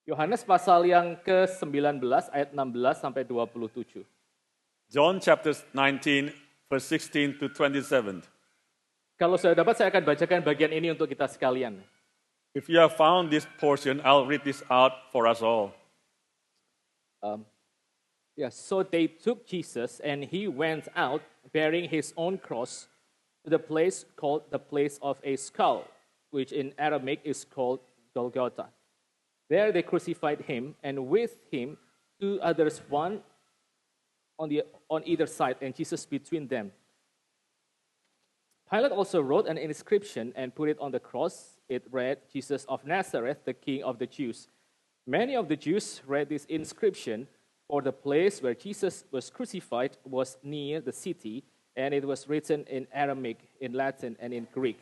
Yohanes pasal yang ke-19 ayat 16 sampai 27. John chapter 19, verse 16 to 27. Kalau saya dapat, saya akan bacakan bagian ini untuk kita sekalian. If you have found this portion, I'll read this out for us all. So they took Jesus and he went out bearing his own cross to the place called the place of a skull, which in Aramaic is called Golgotha. There they crucified him, and with him 2 others, one on either side, and Jesus between them. Pilate also wrote an inscription and put it on the cross. It read, Jesus of Nazareth, the King of the Jews. Many of the Jews read this inscription, for the place where Jesus was crucified was near the city, and it was written in Aramaic, in Latin, and in Greek.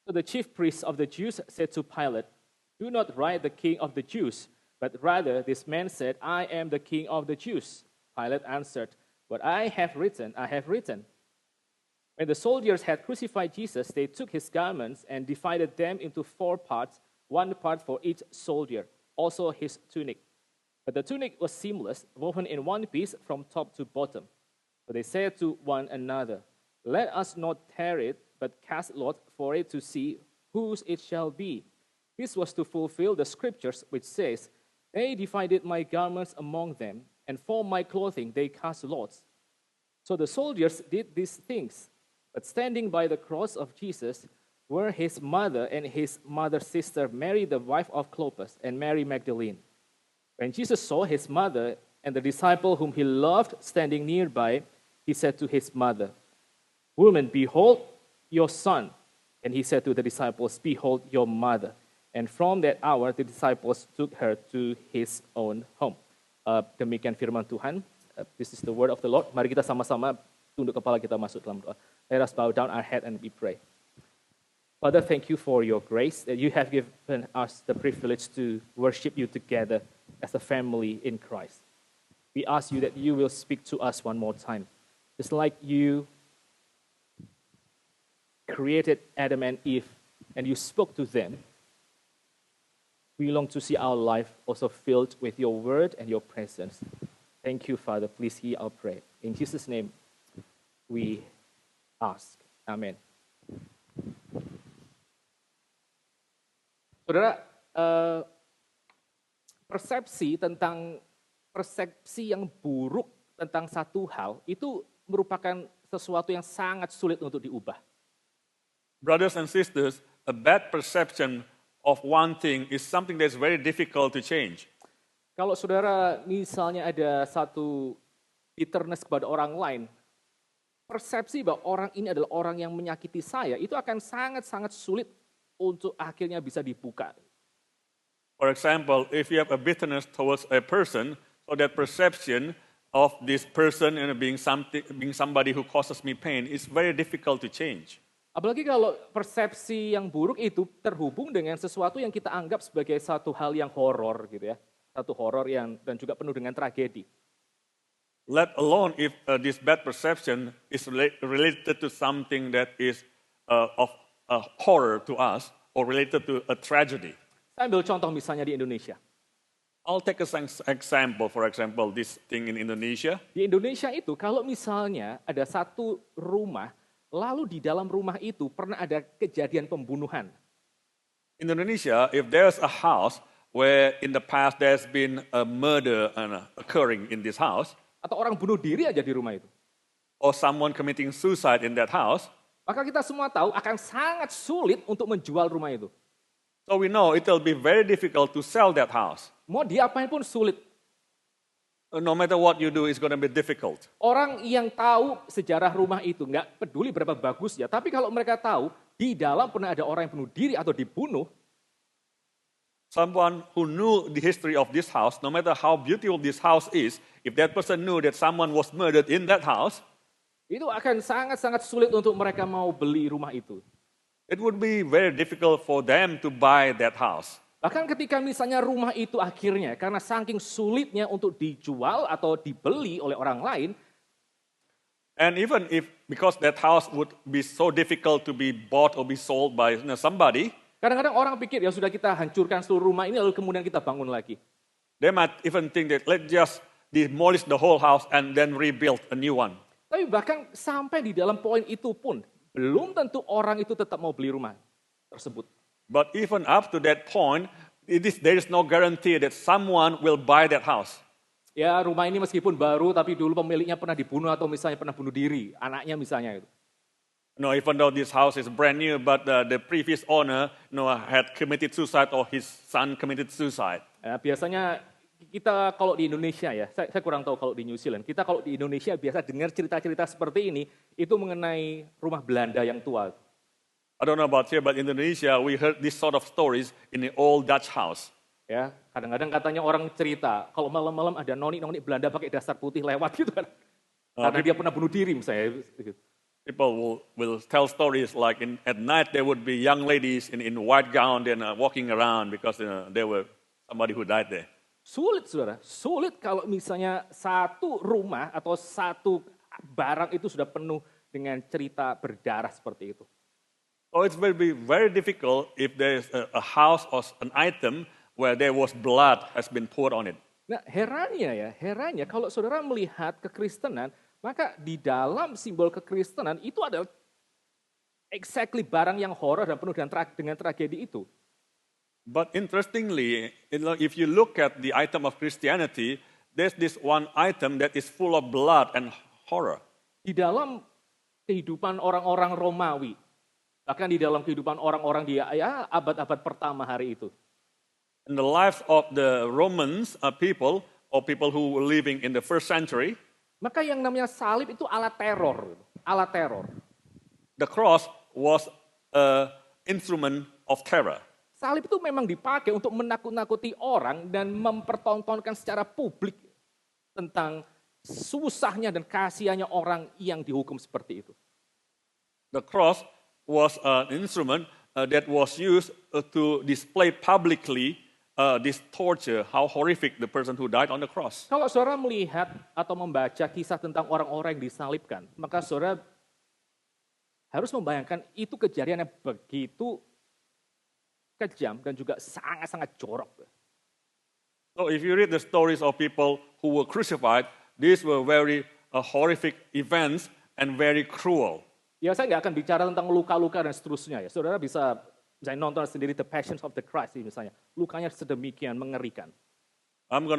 So the chief priests of the Jews said to Pilate, "Do not write the King of the Jews, but rather this man said, 'I am the King of the Jews.'" Pilate answered, "What I have written, I have written." When the soldiers had crucified Jesus, they took his garments and divided them into 4 parts, 1 part for each soldier, also his tunic. But the tunic was seamless, woven in one piece from top to bottom. So they said to one another, "Let us not tear it, but cast lots for it to see whose it shall be." This was to fulfill the scriptures which says, "They divided my garments among them, and for my clothing they cast lots." So the soldiers did these things. But standing by the cross of Jesus were his mother and his mother's sister, Mary, the wife of Clopas, and Mary Magdalene. When Jesus saw his mother and the disciple whom he loved standing nearby, he said to his mother, "Woman, behold your son." And he said to the disciples, "Behold your mother." And from that hour, the disciples took her to his own home. Demikian firman Tuhan. This is the word of the Lord. Mari kita sama-sama tunduk kepala kita masuk dalam doa. Let us bow down our head and we pray. Father, thank you for your grace that you have given us the privilege to worship you together as a family in Christ. We ask you that you will speak to us one more time. Just like you created Adam and Eve and you spoke to them, we long to see our life also filled with your word and your presence. Thank you, Father. Please hear our prayer. In Jesus' name, we ask. Amen. Saudara, persepsi yang buruk tentang satu hal itu merupakan sesuatu yang sangat sulit untuk diubah. Brothers and sisters, a bad perception of one thing is something that's very difficult to change. Kalau saudara misalnya ada satu bitterness kepada orang lain, persepsi bahwa orang ini adalah orang yang menyakiti saya, itu akan sangat-sangat sulit untuk akhirnya bisa dibuka. For example, if you have a bitterness towards a person, so that perception of this person being somebody who causes me pain is very difficult to change. Apalagi kalau persepsi yang buruk itu terhubung dengan sesuatu yang kita anggap sebagai satu hal yang horor gitu ya. Satu horor yang dan juga penuh dengan tragedi. Let alone if this bad perception is related to something that is of horror to us or related to a tragedy. Saya ambil contoh misalnya di Indonesia. I'll take an example, for example, this thing in Indonesia. Di Indonesia itu kalau misalnya ada satu rumah, lalu di dalam rumah itu pernah ada kejadian pembunuhan. In Indonesia, if there's a house where in the past there's been a murder occurring in this house, atau orang bunuh diri aja di rumah itu, or someone committing suicide in that house, maka kita semua tahu akan sangat sulit untuk menjual rumah itu. So we know it will be very difficult to sell that house. Mau diapain pun sulit. No matter what you do, it's going to be difficult. Orang yang tahu sejarah rumah itu nggak peduli berapa bagus ya, tapi kalau mereka tahu di dalam pernah ada orang yang bunuh diri atau dibunuh, someone who knew the history of this house, no matter how beautiful this house is, if that person knew that someone was murdered in that house, itu akan sangat-sangat sulit untuk mereka mau beli rumah itu. It would be very difficult for them to buy that house. Bahkan ketika misalnya rumah itu akhirnya karena saking sulitnya untuk dijual atau dibeli oleh orang lain, and even if because that house would be so difficult to be bought or be sold by somebody, Kadang-kadang orang pikir ya sudah kita hancurkan seluruh rumah ini lalu kemudian kita bangun lagi. They might even think that let's just demolish the whole house and then rebuild a new one. Tapi bahkan sampai di dalam poin itu pun belum tentu orang itu tetap mau beli rumah tersebut. But even up to that point, there is no guarantee that someone will buy that house. Ya rumah ini meskipun baru tapi dulu pemiliknya pernah dibunuh atau misalnya pernah bunuh diri, anaknya misalnya itu. No, even though this house is brand new, but the previous owner had committed suicide or his son committed suicide. Ya, biasanya kita kalau di Indonesia ya, saya kurang tahu kalau di New Zealand, kita kalau di Indonesia biasa dengar cerita-cerita seperti ini, itu mengenai rumah Belanda yang tua. I don't know about here, but in Indonesia, we heard this sort of stories in the old Dutch house. Ya, kadang-kadang katanya orang cerita, kalau malam-malam ada noni-noni Belanda pakai dasar putih lewat gitu kan. Karena dia pernah bunuh diri misalnya. People will tell stories like at night there would be young ladies in white gown and walking around because there were somebody who died there. Sulit saudara, sulit kalau misalnya satu rumah atau satu barang itu sudah penuh dengan cerita berdarah seperti itu. So it will be very difficult if there is a house or an item where there was blood has been poured on it. Nah herannya kalau saudara melihat kekristenan, maka di dalam simbol kekristenan itu adalah exactly barang yang horor dan penuh dengan tragedi itu. But interestingly, if you look at the item of Christianity, there's this one item that is full of blood and horror. Di dalam kehidupan orang-orang Romawi, bahkan di dalam kehidupan orang-orang di abad-abad pertama hari itu. In the lives of the Romans people, or people who were living in the first century, maka yang namanya salib itu alat teror, alat teror. The cross was an instrument of terror. Salib itu memang dipakai untuk menakut-nakuti orang dan mempertontonkan secara publik tentang susahnya dan kasihannya orang yang dihukum seperti itu. The cross was an instrument that was used to display publicly this torture, how horrific the person who died on the cross. Kalau saudara melihat atau membaca kisah tentang orang-orang yang disalibkan, maka saudara harus membayangkan itu kejadian yang begitu kejam dan juga sangat-sangat jorok. So if you read the stories of people who were crucified, these were very horrific events and very cruel. Ya saya nggak akan bicara tentang luka-luka dan seterusnya ya. Saudara bisa misalnya nonton sendiri The Passion of the Christ misalnya. Lukanya sedemikian mengerikan. I'm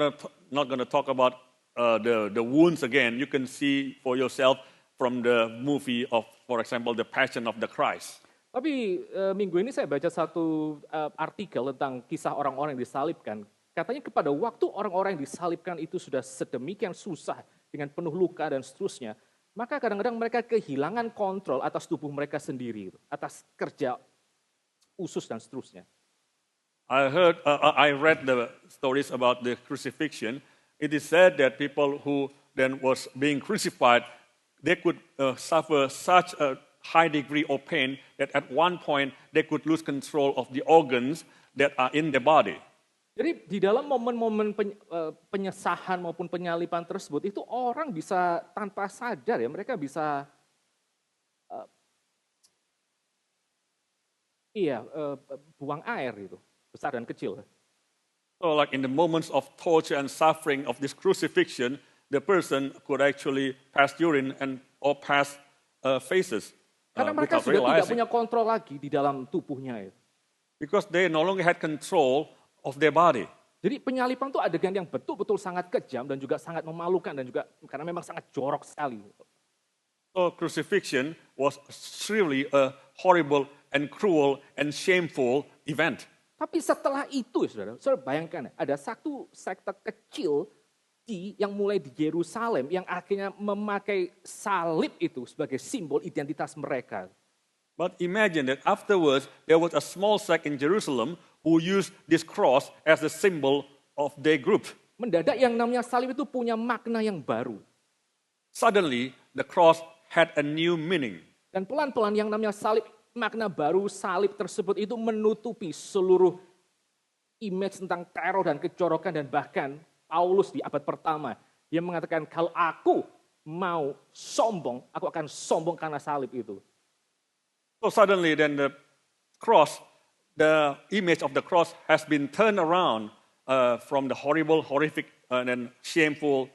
not gonna talk about the wounds again. You can see for yourself from the movie of, for example, The Passion of the Christ. Tapi minggu ini saya baca satu artikel tentang kisah orang-orang yang disalibkan. Katanya kepada waktu orang-orang yang disalibkan itu sudah sedemikian susah dengan penuh luka dan seterusnya, maka kadang-kadang mereka kehilangan kontrol atas tubuh mereka sendiri, atas kerja usus dan seterusnya. I read the stories about the crucifixion. It is said that people who then was being crucified, they could suffer such a high degree of pain that at one point they could lose control of the organs that are in the body. Jadi di dalam momen-momen penyesahan maupun penyaliban tersebut itu orang bisa tanpa sadar ya mereka bisa buang air itu besar dan kecil. So like in the moments of torture and suffering of this crucifixion, the person could actually pass urine or pass feces. Karena mereka sudah tidak punya kontrol lagi di dalam tubuhnya itu. Because they no longer had control of their body. Jadi penyaliban itu adegan yang betul-betul sangat kejam dan juga sangat memalukan dan juga karena memang sangat jorok sekali. So crucifixion was truly a horrible and cruel and shameful event. Tapi setelah itu, saudara bayangkan ada satu sekte kecil yang mulai di Yerusalem yang akhirnya memakai salib itu sebagai simbol identitas mereka. But imagine that afterwards there was a small sect in Jerusalem who used this cross as a symbol of their group. Mendadak yang namanya salib itu punya makna yang baru. Suddenly the cross had a new meaning. Dan pelan-pelan yang namanya salib, makna baru salib tersebut itu menutupi seluruh image tentang teror dan kejorokan dan bahkan Paulus di abad pertama yang mengatakan kalau aku mau sombong, aku akan sombong karena salib itu. So suddenly then the cross the image of the cross has been turned around from the horrible, horrific, and shameful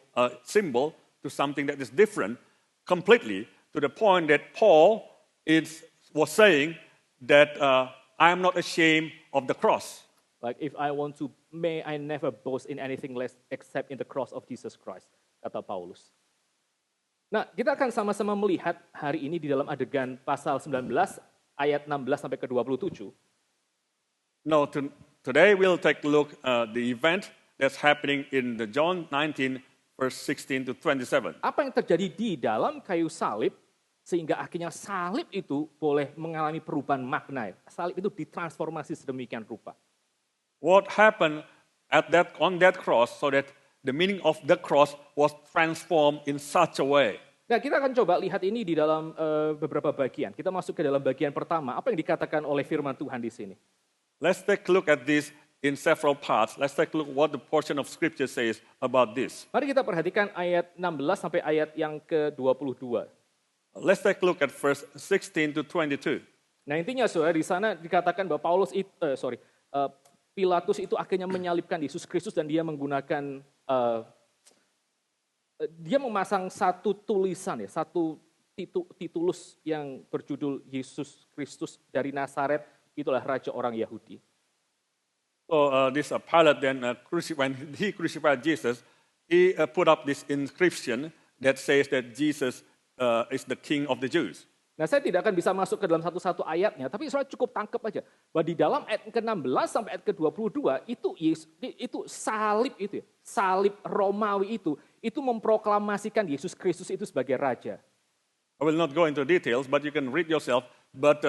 symbol to something that is different completely, to the point that Paul was saying that I am not ashamed of the cross. Like if I want to, may I never boast in anything less except in the cross of Jesus Christ, kata Paulus. Nah, kita akan sama-sama melihat hari ini di dalam adegan pasal 19 ayat 16 sampai ke 27. No, today we'll take a look at the event that's happening in the John 19 verse 16 to 27. Apa yang terjadi di dalam kayu salib sehingga akhirnya salib itu boleh mengalami perubahan makna. Salib itu ditransformasi sedemikian rupa. What happened on that cross so that the meaning of the cross was transformed in such a way. Nah, kita akan coba lihat ini di dalam beberapa bagian. Kita masuk ke dalam bagian pertama. Apa yang dikatakan oleh firman Tuhan di sini? Let's take a look at this in several parts. Let's take a look what the portion of scripture says about this. Mari kita perhatikan ayat 16 sampai ayat yang ke-22. Let's take a look at verse 16 to 22. Nah, intinya saudara di sana dikatakan bahwa Pilatus itu akhirnya menyalibkan Yesus Kristus dan dia menggunakan dia memasang satu tulisan ya, satu titulus yang berjudul Yesus Kristus dari Nazaret, itulah raja orang Yahudi. So this Pilate then when he crucified Jesus, he put up this inscription that says that Jesus is the King of the Jews. Nah, saya tidak akan bisa masuk ke dalam satu-satu ayatnya, tapi saya cukup tangkap aja bahwa di dalam ayat ke-16 sampai ayat ke-22 itu salib itu, salib Romawi itu memproklamasikan Yesus Kristus itu sebagai raja. I will not go into details, but you can read yourself. But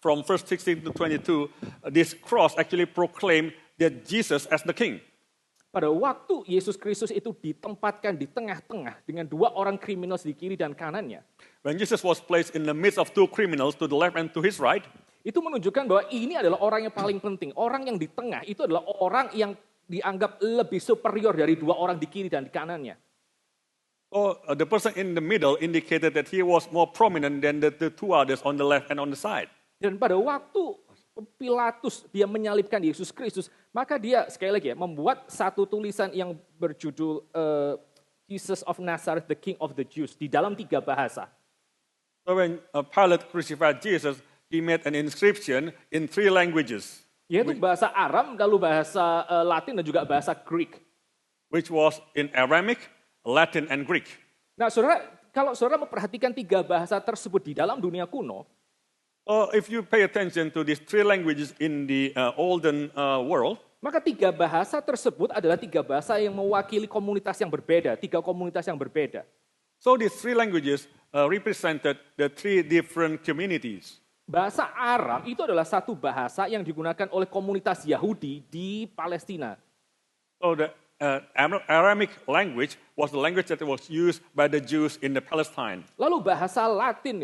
from verse 16 to 22, this cross actually proclaimed that Jesus as the King. Pada waktu Yesus Kristus itu ditempatkan di tengah-tengah dengan dua orang kriminal di kiri dan kanannya. When Jesus was placed in the midst of two criminals to the left and to his right, itu menunjukkan bahwa ini adalah orang yang paling penting. Orang yang di tengah itu adalah orang yang dianggap lebih superior dari dua orang di kiri dan di kanannya. So the person in the middle indicated that he was more prominent than the two others on the left and on the side. Dan pada waktu Pilatus dia menyalibkan Yesus Kristus, maka dia sekali lagi ya membuat satu tulisan yang berjudul Jesus of Nazareth, the King of the Jews di dalam 3 bahasa. So when Pilate crucified Jesus, he made an inscription in 3 languages. Yaitu bahasa Aram, lalu bahasa Latin dan juga bahasa Greek. Which was in Aramaic, Latin, and Greek. Nah, saudara, kalau saudara memperhatikan 3 bahasa tersebut di dalam dunia kuno, if you pay attention to these 3 languages in the olden world, maka 3 bahasa tersebut adalah 3 bahasa yang mewakili komunitas yang berbeda, 3 komunitas yang berbeda. So these 3 languages represented the 3 different communities. Bahasa Aram itu adalah satu bahasa yang digunakan oleh komunitas Yahudi di Palestina. So the Aramaic language was the language that was used by the Jews in the Palestine. Lalu bahasa Latin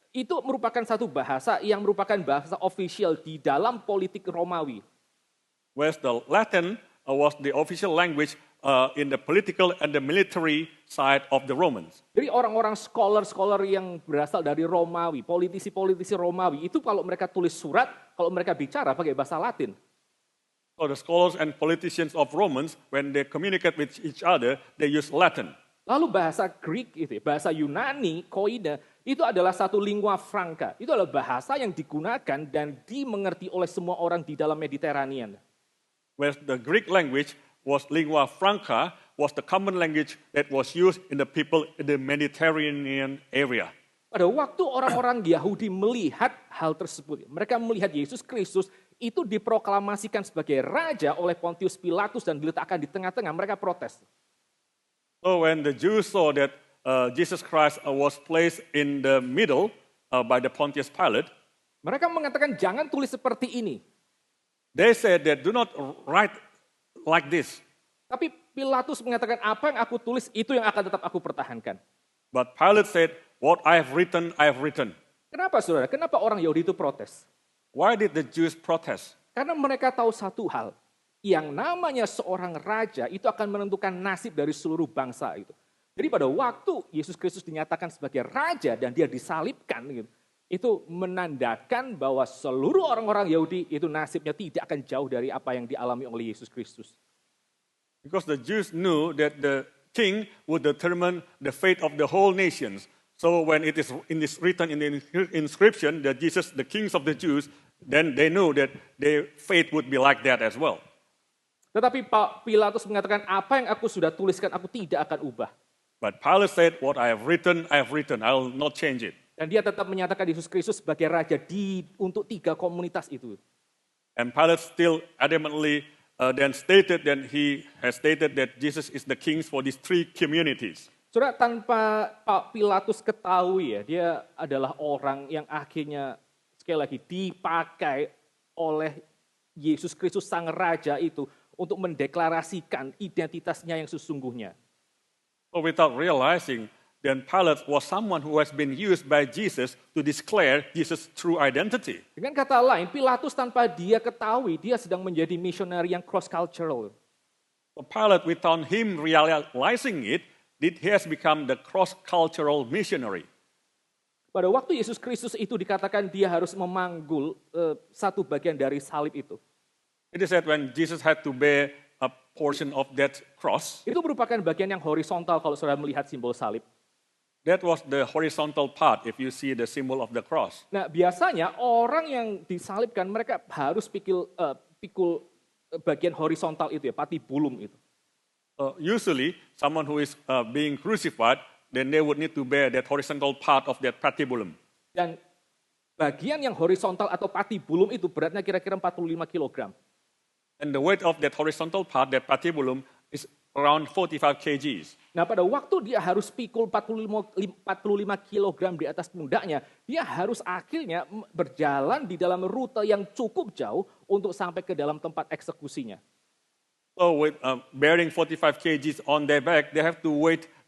itu merupakan satu bahasa yang merupakan bahasa official di dalam politik Romawi. Whereas the Latin was the official language in the political and the military side of the Romans. Jadi orang-orang scholar yang berasal dari Romawi, politisi-politisi Romawi, itu kalau mereka tulis surat, kalau mereka bicara pakai bahasa Latin. So the scholars and politicians of Romans, when they communicate with each other, they use Latin. Lalu bahasa Greek itu, bahasa Yunani, koine, itu adalah satu lingua franca. Itu adalah bahasa yang digunakan dan dimengerti oleh semua orang di dalam Mediterranean. Whereas the Greek language was lingua franca, was the common language that was used in the people in the Mediterranean area. Pada waktu orang-orang Yahudi melihat hal tersebut, mereka melihat Yesus Kristus itu diproklamasikan sebagai raja oleh Pontius Pilatus dan diletakkan di tengah-tengah, mereka protes. So when the Jews saw that Jesus Christ was placed in the middle by the Pontius Pilate, mereka mengatakan jangan tulis seperti ini. They said that do not write like this. Tapi Pilatus mengatakan apa yang aku tulis itu yang akan tetap aku pertahankan. But Pilate said, what I have written, I have written. Kenapa saudara? Kenapa orang Yahudi itu protes? Why did the Jews protest? Karena mereka tahu satu hal. Yang namanya seorang raja itu akan menentukan nasib dari seluruh bangsa itu. Jadi pada waktu Yesus Kristus dinyatakan sebagai raja dan dia disalibkan, gitu, itu menandakan bahwa seluruh orang-orang Yahudi itu nasibnya tidak akan jauh dari apa yang dialami oleh Yesus Kristus. Because the Jews knew that the king would determine the fate of the whole nations. So when it is written in the inscription that Jesus, the kings of the Jews, then they knew that their fate would be like that as well. Tetapi Pak Pilatus mengatakan, apa yang aku sudah tuliskan, aku tidak akan ubah. But Pilate said, what I have written, I will not change it. Dan dia tetap menyatakan Yesus Kristus sebagai raja untuk 3 komunitas itu. And Pilate still adamantly then stated that he has stated that Jesus is the king for these 3 communities. Saudara, tanpa Pak Pilatus ketahui ya, dia adalah orang yang akhirnya sekali lagi dipakai oleh Yesus Kristus sang raja itu untuk mendeklarasikan identitasnya yang sesungguhnya. So without realizing, then Pilate was someone who has been used by Jesus to declare Jesus' true identity. Dengan kata lain, Pilatus tanpa dia ketahui, dia sedang menjadi misionari yang cross-cultural. So Pilate, without him realizing it, he has become the cross-cultural missionary. Pada waktu Yesus Kristus itu dikatakan dia harus memanggul satu bagian dari salib itu. It is said when Jesus had to bear a portion of that cross, Itu merupakan bagian yang horizontal kalau saudara melihat simbol salib. that was the horizontal part if you see the symbol of the cross. Nah, biasanya orang yang disalibkan mereka harus pikul bagian horizontal itu ya, patibulum itu. Usually, someone who is being crucified, then they would need to bear that horizontal part of that patibulum. Dan bagian yang horizontal atau patibulum itu beratnya kira-kira 45 kg. And the weight of that horizontal part, that patibulum, is around 45 kgs. Nah, pada waktu dia harus pikul 45 kg di atas pundaknya, dia harus akhirnya berjalan di dalam rute yang cukup jauh untuk sampai ke dalam tempat eksekusinya. So with bearing 45 kgs on their back, they have to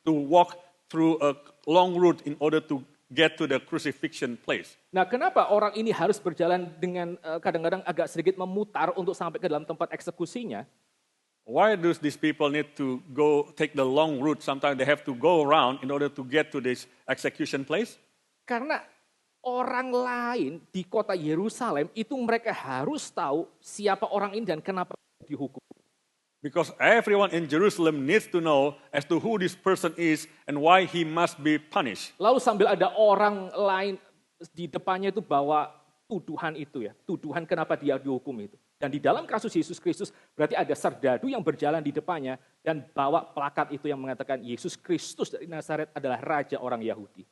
walk through a long route in order to get to the crucifixion place. Nah, kenapa orang ini harus berjalan dengan kadang-kadang agak sedikit memutar untuk sampai ke dalam tempat eksekusinya? Why do these people need to take the long route? Sometimes they have to go around in order to get to this execution place. Karena orang lain di kota Yerusalem itu mereka harus tahu siapa orang ini dan kenapa dihukum. Because everyone in Jerusalem needs to know as to who this person is and why he must be punished. Lalu sambil ada orang lain di depannya itu bawa tuduhan itu ya, tuduhan kenapa dia dihukum itu. Dan di dalam kasus Yesus Kristus berarti ada serdadu yang berjalan di depannya dan bawa plakat itu yang mengatakan Yesus Kristus dari Nazaret adalah raja orang Yahudi.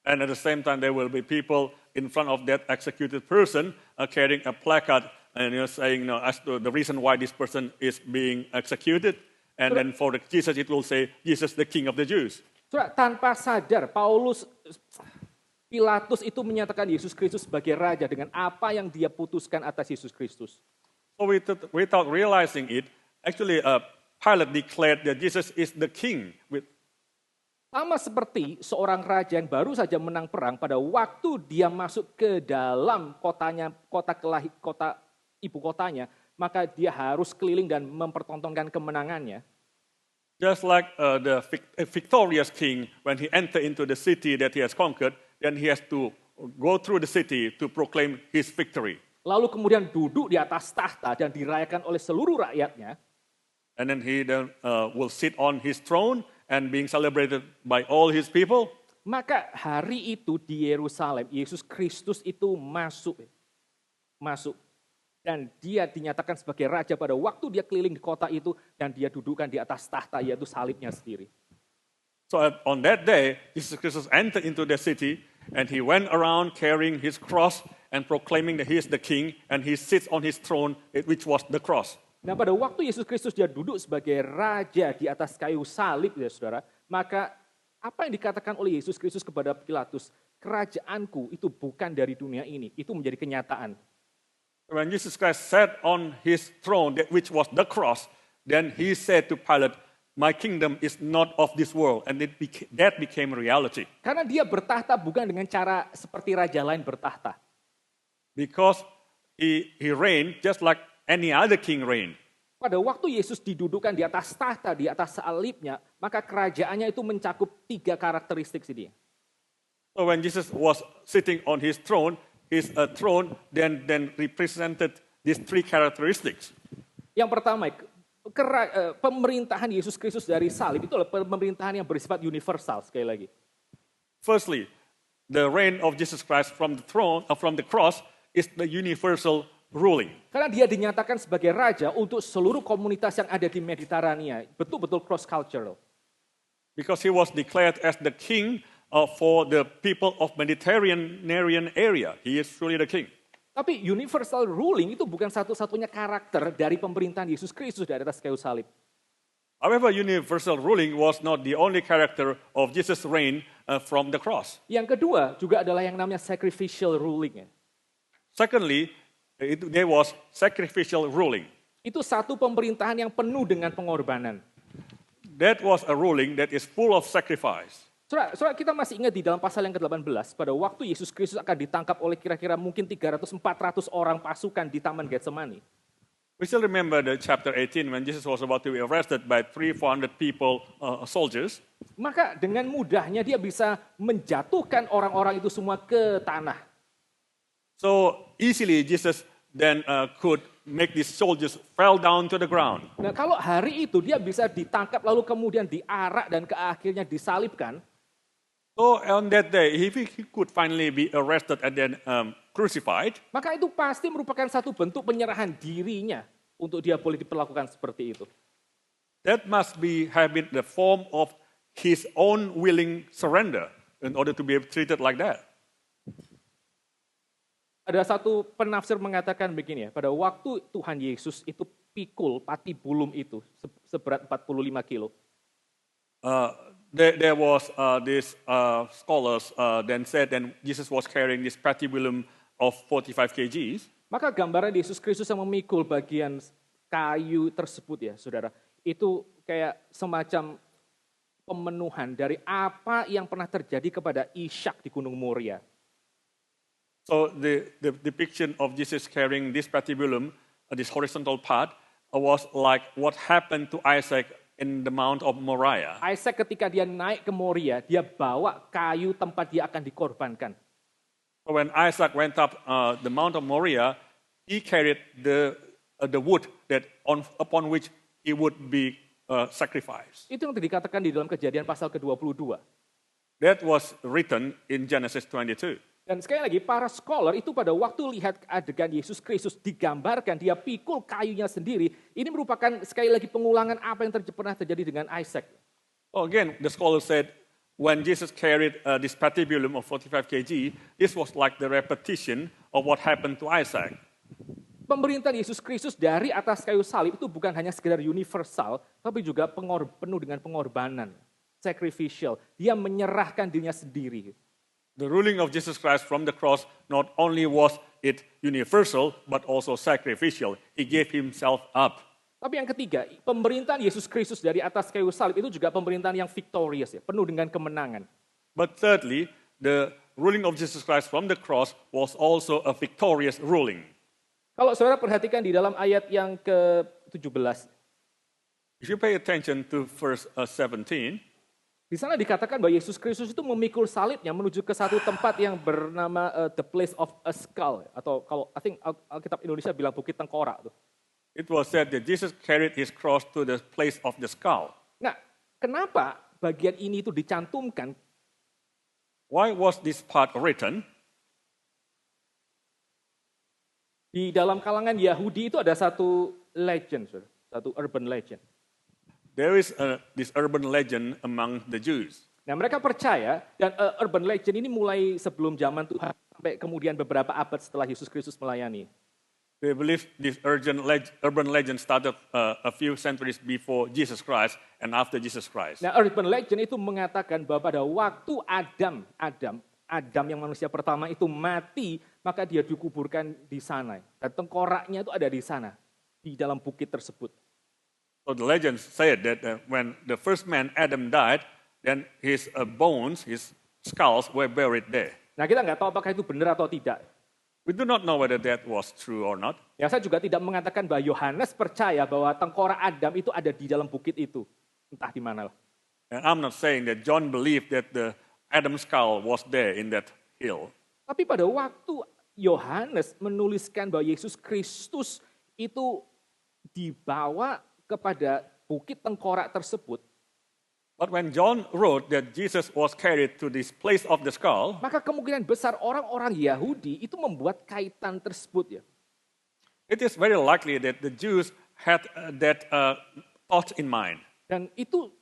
And at the same time there will be people in front of that executed person carrying a placard and saying as to the reason why this person is being executed. And then for Jesus it will say, Jesus the King of the Jews. Saudara, tanpa sadar Pilatus itu menyatakan Yesus Kristus sebagai raja dengan apa yang dia putuskan atas Yesus Kristus. So without realizing it, actually Pilate declared that Jesus is the king. Sama seperti seorang raja yang baru saja menang perang pada waktu dia masuk ke dalam kota ibu kotanya, maka dia harus keliling dan mempertontonkan kemenangannya. Just like the victorious king, when he entered into the city that he has conquered, then he has to go through the city to proclaim his victory. Lalu kemudian duduk di atas tahta dan dirayakan oleh seluruh rakyatnya. And then he will sit on his throne and being celebrated by all his people. Maka hari itu di Yerusalem, Yesus Kristus itu masuk. Dan dia dinyatakan sebagai raja pada waktu dia keliling di kota itu dan dia dudukkan di atas tahta yaitu salibnya sendiri. So on that day, Jesus Christ entered into the city and he went around carrying his cross and proclaiming that he is the king and he sits on his throne which was the cross. Nah, pada waktu Yesus Kristus dia duduk sebagai raja di atas kayu salib ya saudara, maka apa yang dikatakan oleh Yesus Kristus kepada Pilatus, kerajaanku itu bukan dari dunia ini, itu menjadi kenyataan. When Jesus Christ sat on his throne, which was the cross, then he said to Pilate, my kingdom is not of this world. And that became reality. Karena dia bertahta bukan dengan cara seperti raja lain bertahta. Because he reigned just like any other king reigned. Pada waktu Yesus didudukkan di atas tahta, di atas salibnya, maka kerajaannya itu mencakup 3 karakteristik sini. So when Jesus was sitting on his throne then represented these three characteristics. Yang pertama, pemerintahan Yesus Kristus dari salib itu adalah pemerintahan yang bersifat universal sekali lagi. Firstly, the reign of Jesus Christ from the cross is the universal ruling. Karena dia dinyatakan sebagai raja untuk seluruh komunitas yang ada di Mediterania, betul-betul cross cultural. Because he was declared as the king for the people of Mediterranean area. He is truly the king. Tapi universal ruling itu bukan satu-satunya karakter dari pemerintahan Yesus Kristus di atas kayu salib. However, universal ruling was not the only character of Jesus' reign from the cross. Yang kedua juga adalah yang namanya sacrificial ruling. Secondly, there was sacrificial ruling. Itu satu pemerintahan yang penuh dengan pengorbanan. That was a ruling that is full of sacrifice. Saudara, kita masih ingat di dalam pasal yang ke-18, pada waktu Yesus Kristus akan ditangkap oleh kira-kira mungkin 300-400 orang pasukan di Taman Getsemani. We still remember the chapter 18 when Jesus was about to be arrested by 300-400 people, soldiers. Maka dengan mudahnya dia bisa menjatuhkan orang-orang itu semua ke tanah. So easily Jesus then could make these soldiers fell down to the ground. Nah, kalau hari itu dia bisa ditangkap lalu kemudian diarak dan ke akhirnya disalibkan. So on that day, if he could finally be arrested and then crucified, maka itu pasti merupakan satu bentuk penyerahan dirinya untuk dia boleh diperlakukan seperti itu. That must have been the form of his own willing surrender in order to be treated like that. Ada satu penafsir mengatakan begini ya, pada waktu Tuhan Yesus itu pikul patibulum itu seberat 45 kilo. There was these scholars then said that Jesus was carrying this patibulum of 45 kgs. Maka gambaran Yesus Kristus yang memikul bagian kayu tersebut ya, saudara, itu kayak semacam pemenuhan dari apa yang pernah terjadi kepada Ishak di Gunung Moria. So the depiction of Jesus carrying this patibulum, this horizontal part, was like what happened to Isaac in the Mount of Moriah. Isaac ketika dia naik ke Moria, dia bawa kayu tempat dia akan dikorbankan. So when Isaac went up the Mount of Moriah, he carried the wood that upon which he would be sacrificed. Itu yang dikatakan di dalam Kejadian pasal ke-22. That was written in Genesis 22. Dan sekali lagi, para scholar itu pada waktu lihat adegan Yesus Kristus digambarkan, dia pikul kayunya sendiri, ini merupakan sekali lagi pengulangan apa yang pernah terjadi dengan Isaac. Oh, again, the scholar said, when Jesus carried this patibulum of 45 kg, this was like the repetition of what happened to Isaac. Pemerintahan Yesus Kristus dari atas kayu salib itu bukan hanya sekedar universal, tapi juga penuh dengan pengorbanan, sacrificial. Dia menyerahkan dirinya sendiri. The ruling of Jesus Christ from the cross not only was it universal, but also sacrificial. He gave himself up. Tapi yang ketiga, pemerintahan Yesus Kristus dari atas kayu salib itu juga pemerintahan yang victorious, ya, penuh dengan kemenangan. But thirdly, the ruling of Jesus Christ from the cross was also a victorious ruling. Kalau saudara perhatikan di dalam ayat yang ke-17. If you pay attention to verse 17, di sana dikatakan bahwa Yesus Kristus itu memikul salibnya menuju ke satu tempat yang bernama the place of a skull, atau kalau I think Alkitab Indonesia bilang Bukit Tengkorak tuh. It was said that Jesus carried his cross to the place of the skull. Nah, kenapa bagian ini itu dicantumkan? Why was this part written? Di dalam kalangan Yahudi itu ada satu legend, satu urban legend. There is this urban legend among the Jews. Nah, mereka percaya, dan urban legend ini mulai sebelum zaman Tuhan sampai kemudian beberapa abad setelah Yesus Kristus melayani. They believe this urban legend started a few centuries before Jesus Christ and after Jesus Christ. Nah, urban legend itu mengatakan bahwa pada waktu Adam yang manusia pertama itu mati, maka dia dikuburkan di sana. Dan tengkoraknya itu ada di sana, di dalam bukit tersebut. So the legend said that when the first man Adam died, then his bones, his skulls were buried there. Nah, kita nggak tahu apakah itu benar atau tidak. We do not know whether that was true or not. Ya, saya juga tidak mengatakan bahwa Yohanes percaya bahwa tengkorak Adam itu ada di dalam bukit itu. Entah di mana lah. And I'm not saying that John believed that the Adam's skull was there in that hill. Tapi pada waktu Yohanes menuliskan bahwa Yesus Kristus itu dibawa kepada bukit tengkorak tersebut, But when John wrote that Jesus was carried to this place of the skull, maka kemungkinan besar orang-orang Yahudi itu membuat kaitan tersebut ya. it is very likely that the Jews had that thought in mind. Dan itu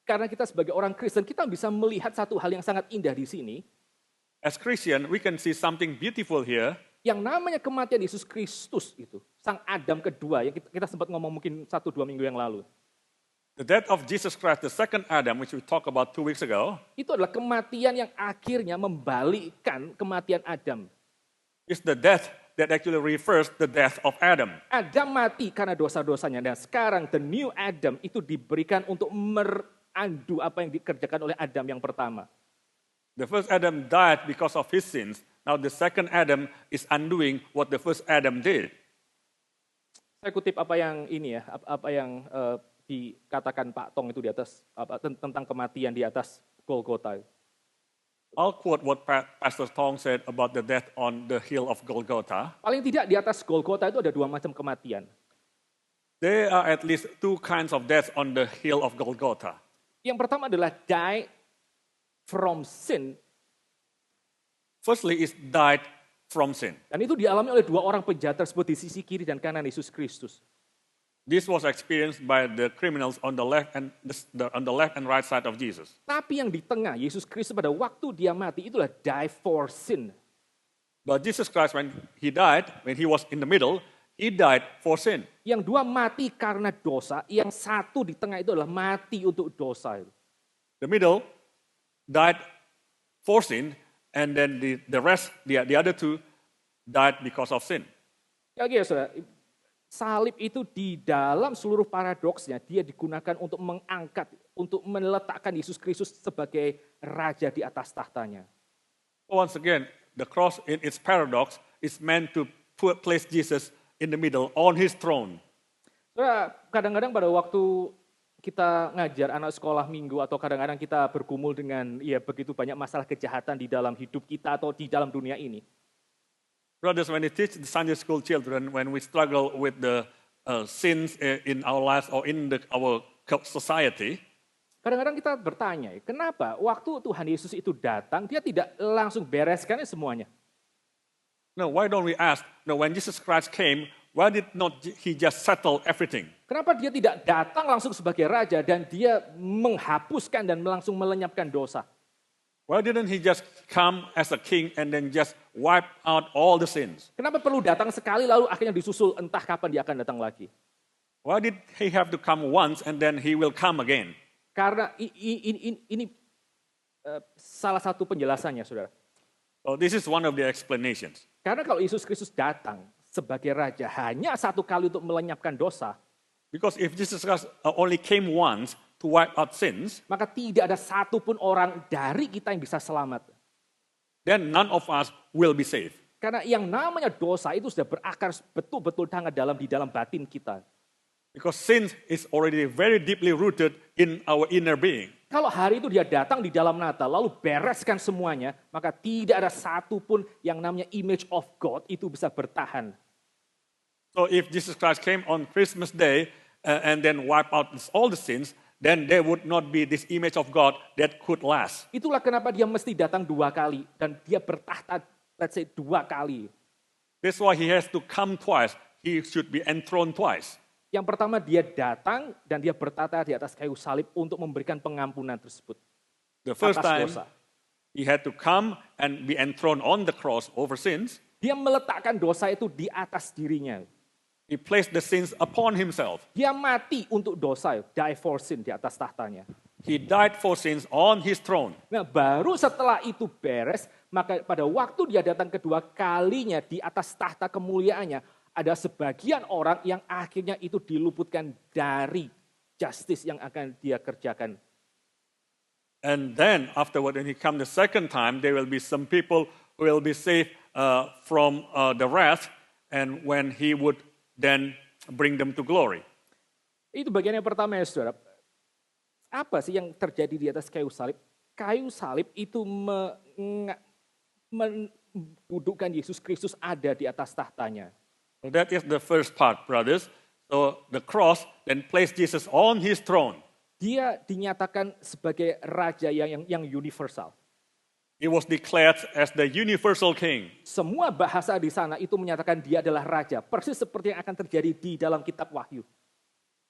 karena kita sebagai orang Kristen, kita bisa melihat satu hal yang sangat indah di sini. As Christian, we can see something beautiful here. Yang namanya kematian Yesus Kristus itu, Sang Adam kedua, yang kita sempat ngomong mungkin 1-2 minggu yang lalu. The death of Jesus Christ, the second Adam, which we talked about 2 weeks ago, Itu adalah kematian yang akhirnya membalikkan kematian Adam. is the death that actually refers the death of Adam. Adam mati karena dosa-dosanya. Dan sekarang the new Adam itu diberikan untuk merandu apa yang dikerjakan oleh Adam yang pertama. The first Adam died because of his sins. Now the second Adam is undoing what the first Adam did. Saya kutip apa yang ini ya, apa yang dikatakan Pak Tong itu di atas tentang kematian di atas Golgota. I'll quote what Pastor Tong said about the death on the hill of Golgotha. Paling tidak di atas Golgota itu ada 2 macam kematian. There are at least 2 kinds of deaths on the hill of Golgotha. Yang pertama adalah die from sin. Firstly is died from sin. Dan itu dialami oleh 2 orang penjahat tersebut di sisi kiri dan kanan Yesus Kristus. This was experienced by the criminals on the left and right side of Jesus. Tapi yang di tengah, Yesus Kristus pada waktu dia mati, itulah die for sin. But Jesus Christ, when he died, when he was in the middle, he died for sin. Yang 2 mati karena dosa, yang 1 di tengah itu adalah mati untuk dosa. The middle died for sin, and then the rest, the other 2, died because of sin. Oke, saudara. Salib itu di dalam seluruh paradoksnya, dia digunakan untuk mengangkat, untuk meletakkan Yesus Kristus sebagai raja di atas tahtanya. Once again, the cross in its paradox is meant to place Jesus in the middle on his throne. Saudara, kadang-kadang pada waktu kita ngajar anak sekolah minggu atau kadang-kadang kita bergumul dengan begitu banyak masalah kejahatan di dalam hidup kita atau di dalam dunia ini. Brothers, when we teach the Sunday school children, when we struggle with the sins in our lives or in our society, kadang-kadang kita bertanya, kenapa waktu Tuhan Yesus itu datang, dia tidak langsung bereskan semuanya? No, why don't we ask, no, when Jesus Christ came, why did not he just settle everything? Kenapa dia tidak datang langsung sebagai raja dan dia menghapuskan dan langsung melenyapkan dosa? Why didn't he just come as a king and then just wipe out all the sins? Kenapa perlu datang sekali lalu akhirnya disusul entah kapan dia akan datang lagi? Why did he have to come once and then he will come again? Karena ini salah satu penjelasannya, saudara. So this is one of the explanations. Karena kalau Yesus Kristus datang sebagai raja hanya 1 kali untuk melenyapkan dosa, Because if Jesus Christ only came once to wipe out sins, maka tidak ada satupun orang dari kita yang bisa selamat. then none of us will be saved. Karena yang namanya dosa itu sudah berakar betul-betul di dalam batin kita. Because sin is already very deeply rooted in our inner being. Kalau hari itu dia datang di dalam Natal, lalu bereskan semuanya, maka tidak ada satupun yang namanya image of God itu bisa bertahan. So if Jesus Christ came on Christmas Day and then wipe out all the sins, then there would not be this image of God that could last. Itulah kenapa dia mesti datang 2 kali dan dia bertahta, let's say 2 kali. That's why he has to come twice. He should be enthroned twice. Yang pertama dia datang dan dia bertata di atas kayu salib untuk memberikan pengampunan tersebut. The first Atas time dosa. he had to come and be enthroned on the cross over sins. Dia meletakkan dosa itu di atas dirinya. He placed the sins upon himself. Dia mati untuk dosa, die for sin di atas tahtanya. He died for sins on his throne. Nah, baru setelah itu beres, maka pada waktu dia datang kedua kalinya di atas tahta kemuliaannya, ada sebagian orang yang akhirnya itu diluputkan dari justice yang akan dia kerjakan. And then afterward, when he comes the second time, there will be some people who will be saved from the wrath, and when he would then bring them to glory. Itu bagian yang pertama ya saudara. Apa sih yang terjadi di atas kayu salib? kayu salib itu mendudukkan Yesus Kristus ada di atas tahtanya. So that is the first part, brothers. So the cross then placed Jesus on his throne. Dia dinyatakan sebagai raja yang universal. He was declared as the universal king. Semua bahasa di sana itu menyatakan dia adalah raja, persis seperti yang akan terjadi di dalam kitab Wahyu.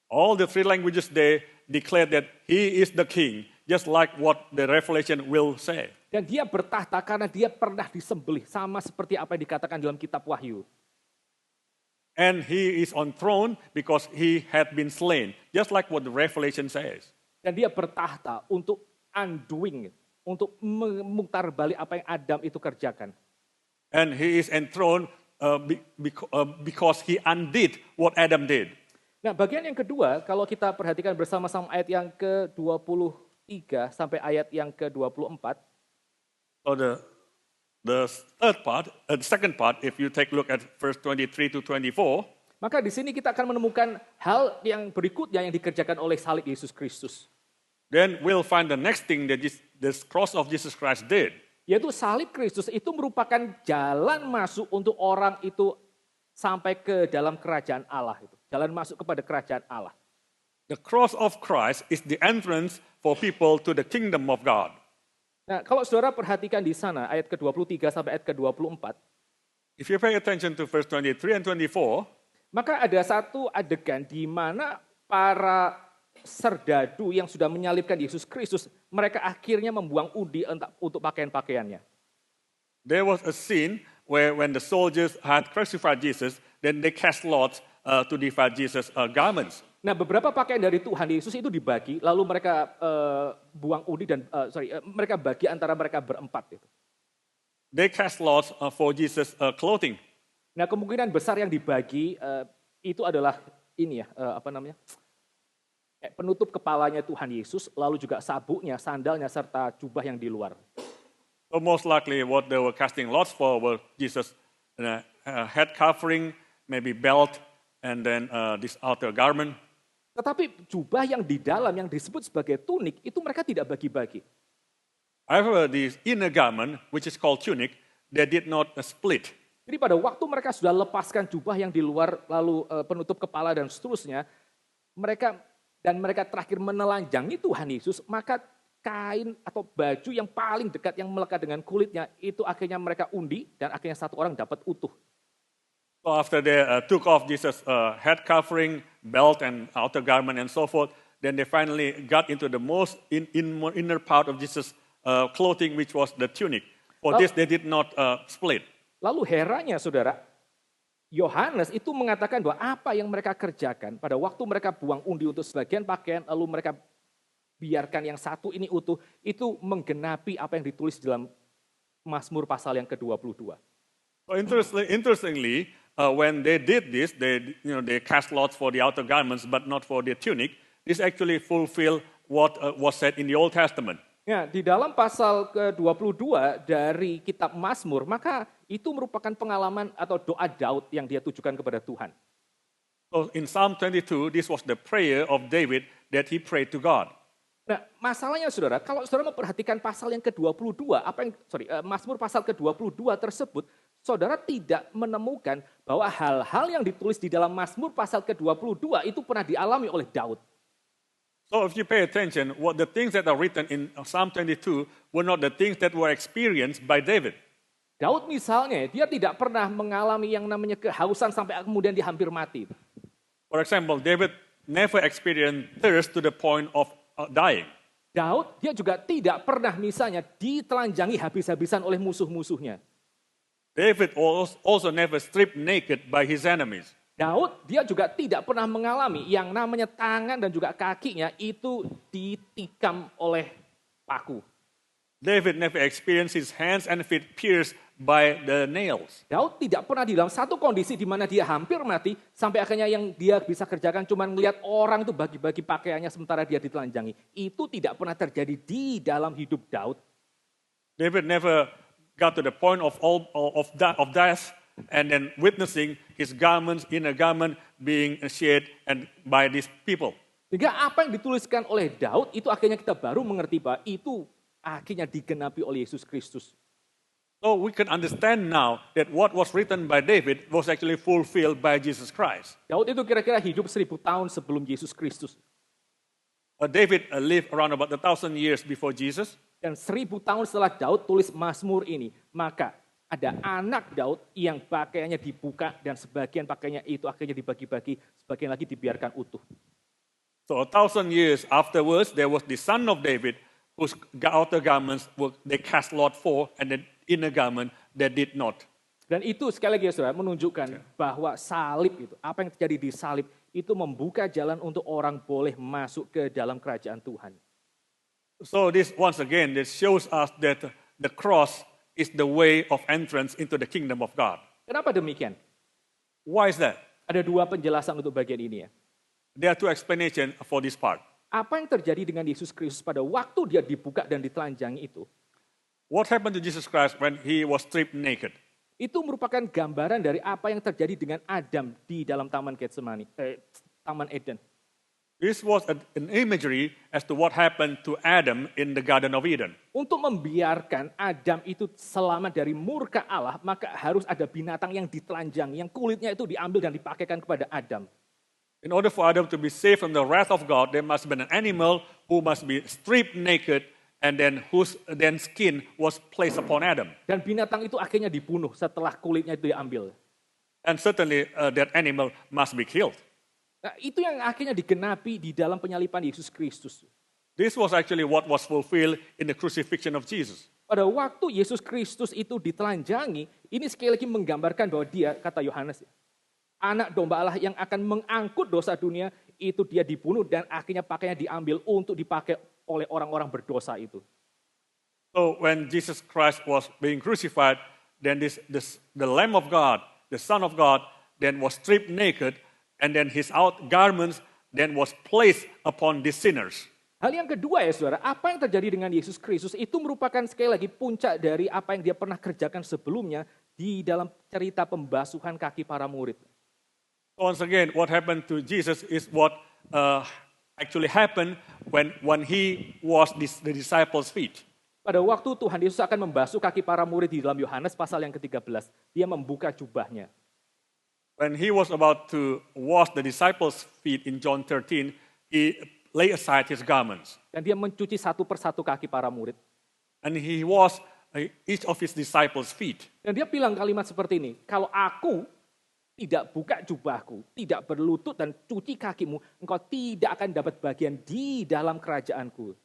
All the three languages they declared that he is the king, just like what the Revelation will say. Dan dia bertahta karena dia pernah disembelih, sama seperti apa yang dikatakan dalam kitab Wahyu. And he is on throne because he had been slain, just like what the Revelation says. Dan dia bertahta untuk undoing, untuk memutar balik apa yang Adam itu kerjakan. And he is enthroned because he undid what Adam did. Nah, bagian yang kedua, kalau kita perhatikan bersama-sama ayat yang ke-23 sampai ayat yang ke-24. So the third part, the second part, if you take a look at verse 23 to 24, maka di sini kita akan menemukan hal yang berikutnya yang dikerjakan oleh salib Yesus Kristus. then we'll find the next thing that this cross of Jesus Christ did. Yaitu salib Kristus itu merupakan jalan masuk untuk orang itu sampai ke dalam kerajaan Allah itu. Jalan masuk kepada kerajaan Allah. The cross of Christ is the entrance for people to the kingdom of God. Nah, kalau saudara perhatikan di sana ayat ke-23 sampai ayat ke-24, If you pay attention to verse 23 and 24, maka ada satu adegan di mana para serdadu yang sudah menyalibkan Yesus Kristus, mereka akhirnya membuang undi untuk pakaian-pakaiannya. there was a scene where when the soldiers had crucified Jesus, then they cast lots to divide Jesus' garments. Nah, beberapa pakaian dari Tuhan Yesus itu dibagi, lalu mereka buang undi dan mereka bagi antara mereka berempat itu. They cast lots for Jesus' clothing. Nah, kemungkinan besar yang dibagi itu adalah ini ya, penutup kepalanya Tuhan Yesus, lalu juga sabuknya, sandalnya, serta jubah yang di luar. So most likely what they were casting lots for were Jesus' head covering, maybe belt, and then this outer garment. Tetapi jubah yang di dalam yang disebut sebagai tunik itu mereka tidak bagi-bagi. However, this inner garment, which is called tunic, they did not split. Jadi pada waktu mereka sudah lepaskan jubah yang di luar, lalu penutup kepala dan seterusnya, mereka terakhir menelanjangi Tuhan Yesus, maka kain atau baju yang paling dekat yang melekat dengan kulitnya, itu akhirnya mereka undi dan akhirnya satu orang dapat utuh. So after they took off Jesus' head covering, belt, and outer garment, and so forth, then they finally got into the most inner part of Jesus' clothing, which was the tunic. For this, they did not split. Lalu herannya, saudara, Yohanes itu mengatakan bahwa apa yang mereka kerjakan pada waktu mereka buang undi untuk sebagian pakaian, lalu mereka biarkan yang satu ini utuh, itu menggenapi apa yang ditulis dalam Mazmur pasal yang ke-22. So interestingly, when they did this, they cast lots for the outer garments, but not for the tunic. This actually fulfilled what was said in the Old Testament. Ya, di dalam pasal ke-22 dari kitab Mazmur, maka itu merupakan pengalaman atau doa Daud yang dia tujukan kepada Tuhan. So in Psalm 22, this was the prayer of David that he prayed to God. Nah, masalahnya saudara, kalau saudara memperhatikan pasal yang ke-22, Mazmur pasal ke-22 tersebut, saudara tidak menemukan bahwa hal-hal yang ditulis di dalam Mazmur pasal ke-22 itu pernah dialami oleh Daud. So if you pay attention, what the things that are written in Psalm 22 were not the things that were experienced by David. Daud misalnya, dia tidak pernah mengalami yang namanya kehausan sampai kemudian dia hampir mati. For example, David never experienced thirst to the point of dying. Daud, dia juga tidak pernah misalnya ditelanjangi habis-habisan oleh musuh-musuhnya. David also never stripped naked by his enemies. Daud, dia juga tidak pernah mengalami yang namanya tangan dan juga kakinya itu ditikam oleh paku. David never experienced his hands and feet pierced by the nails. Daud tidak pernah di dalam satu kondisi di mana dia hampir mati, sampai akhirnya yang dia bisa kerjakan cuma melihat orang itu bagi-bagi pakaiannya sementara dia ditelanjangi. Itu tidak pernah terjadi di dalam hidup Daud. David never got to the point of death and then witnessing his garments, inner garment being shed and by these people. Sehingga apa yang dituliskan oleh Daud itu akhirnya kita baru mengerti bahwa itu akhirnya digenapi oleh Yesus Kristus. So we can understand now that what was written by David was actually fulfilled by Jesus Christ. Daud itu kira-kira hidup 1000 tahun sebelum Yesus Kristus. David lived around about 1,000 years before Jesus. Dan 1000 tahun setelah Daud tulis Mazmur ini, maka ada anak Daud yang pakaiannya dibuka dan sebagian pakaiannya itu akhirnya dibagi-bagi, sebagian lagi dibiarkan utuh. So 1,000 years afterwards, there was the son of David whose outer garments they cast lot for, and the inner garment they did not. Dan itu sekali lagi ya saudara, menunjukkan bahwa salib itu, apa yang terjadi di salib, itu membuka jalan untuk orang boleh masuk ke dalam kerajaan Tuhan. So this once again, this shows us that the cross is the way of entrance into the kingdom of God. Kenapa demikian? Why is that? Ada dua penjelasan untuk bagian ini ya. There are two explanations for this part. Apa yang terjadi dengan Yesus Kristus pada waktu dia dibuka dan ditelanjangi itu? What happened to Jesus Christ when he was stripped naked? Itu merupakan gambaran dari apa yang terjadi dengan Adam di dalam Taman Getsemani, Taman Eden. This was an imagery as to what happened to Adam in the Garden of Eden. Untuk membiarkan Adam itu selamat dari murka Allah, maka harus ada binatang yang ditelanjangi, yang kulitnya itu diambil dan dipakaikan kepada Adam. In order for Adam to be saved from the wrath of God, there must be an animal who must be stripped naked and then whose skin was placed upon Adam. Dan binatang itu akhirnya dibunuh setelah kulitnya itu diambil. And certainly that animal must be killed. Nah, itu yang akhirnya digenapi di dalam penyaliban Yesus Kristus. This was actually what was fulfilled in the crucifixion of Jesus. Pada waktu Yesus Kristus itu ditelanjangi, ini sekali lagi menggambarkan bahwa dia, kata Yohanes, anak domba Allah yang akan mengangkut dosa dunia, itu dia dibunuh dan akhirnya pakainya diambil untuk dipakai oleh orang-orang berdosa itu. So when Jesus Christ was being crucified, then the Lamb of God, the Son of God, then was stripped naked, and then his garments then was placed upon the sinners. Hal yang kedua ya saudara, apa yang terjadi dengan Yesus Kristus itu merupakan sekali lagi puncak dari apa yang dia pernah kerjakan sebelumnya di dalam cerita pembasuhan kaki para murid. Once again, what happened to Jesus is what actually happened when he washed the disciples' feet. Pada waktu Tuhan Yesus akan membasuh kaki para murid di dalam Yohanes pasal yang ke-13, dia membuka jubahnya. When he was about to wash the disciples' feet in John 13, he laid aside his garments. Dan dia mencuci satu persatu kaki para murid. And he washed each of his disciples' feet. Dan dia bilang kalimat seperti ini, kalau aku tidak buka jubahku, tidak berlutut dan cuci kakimu, engkau tidak akan dapat bagian di dalam kerajaanku.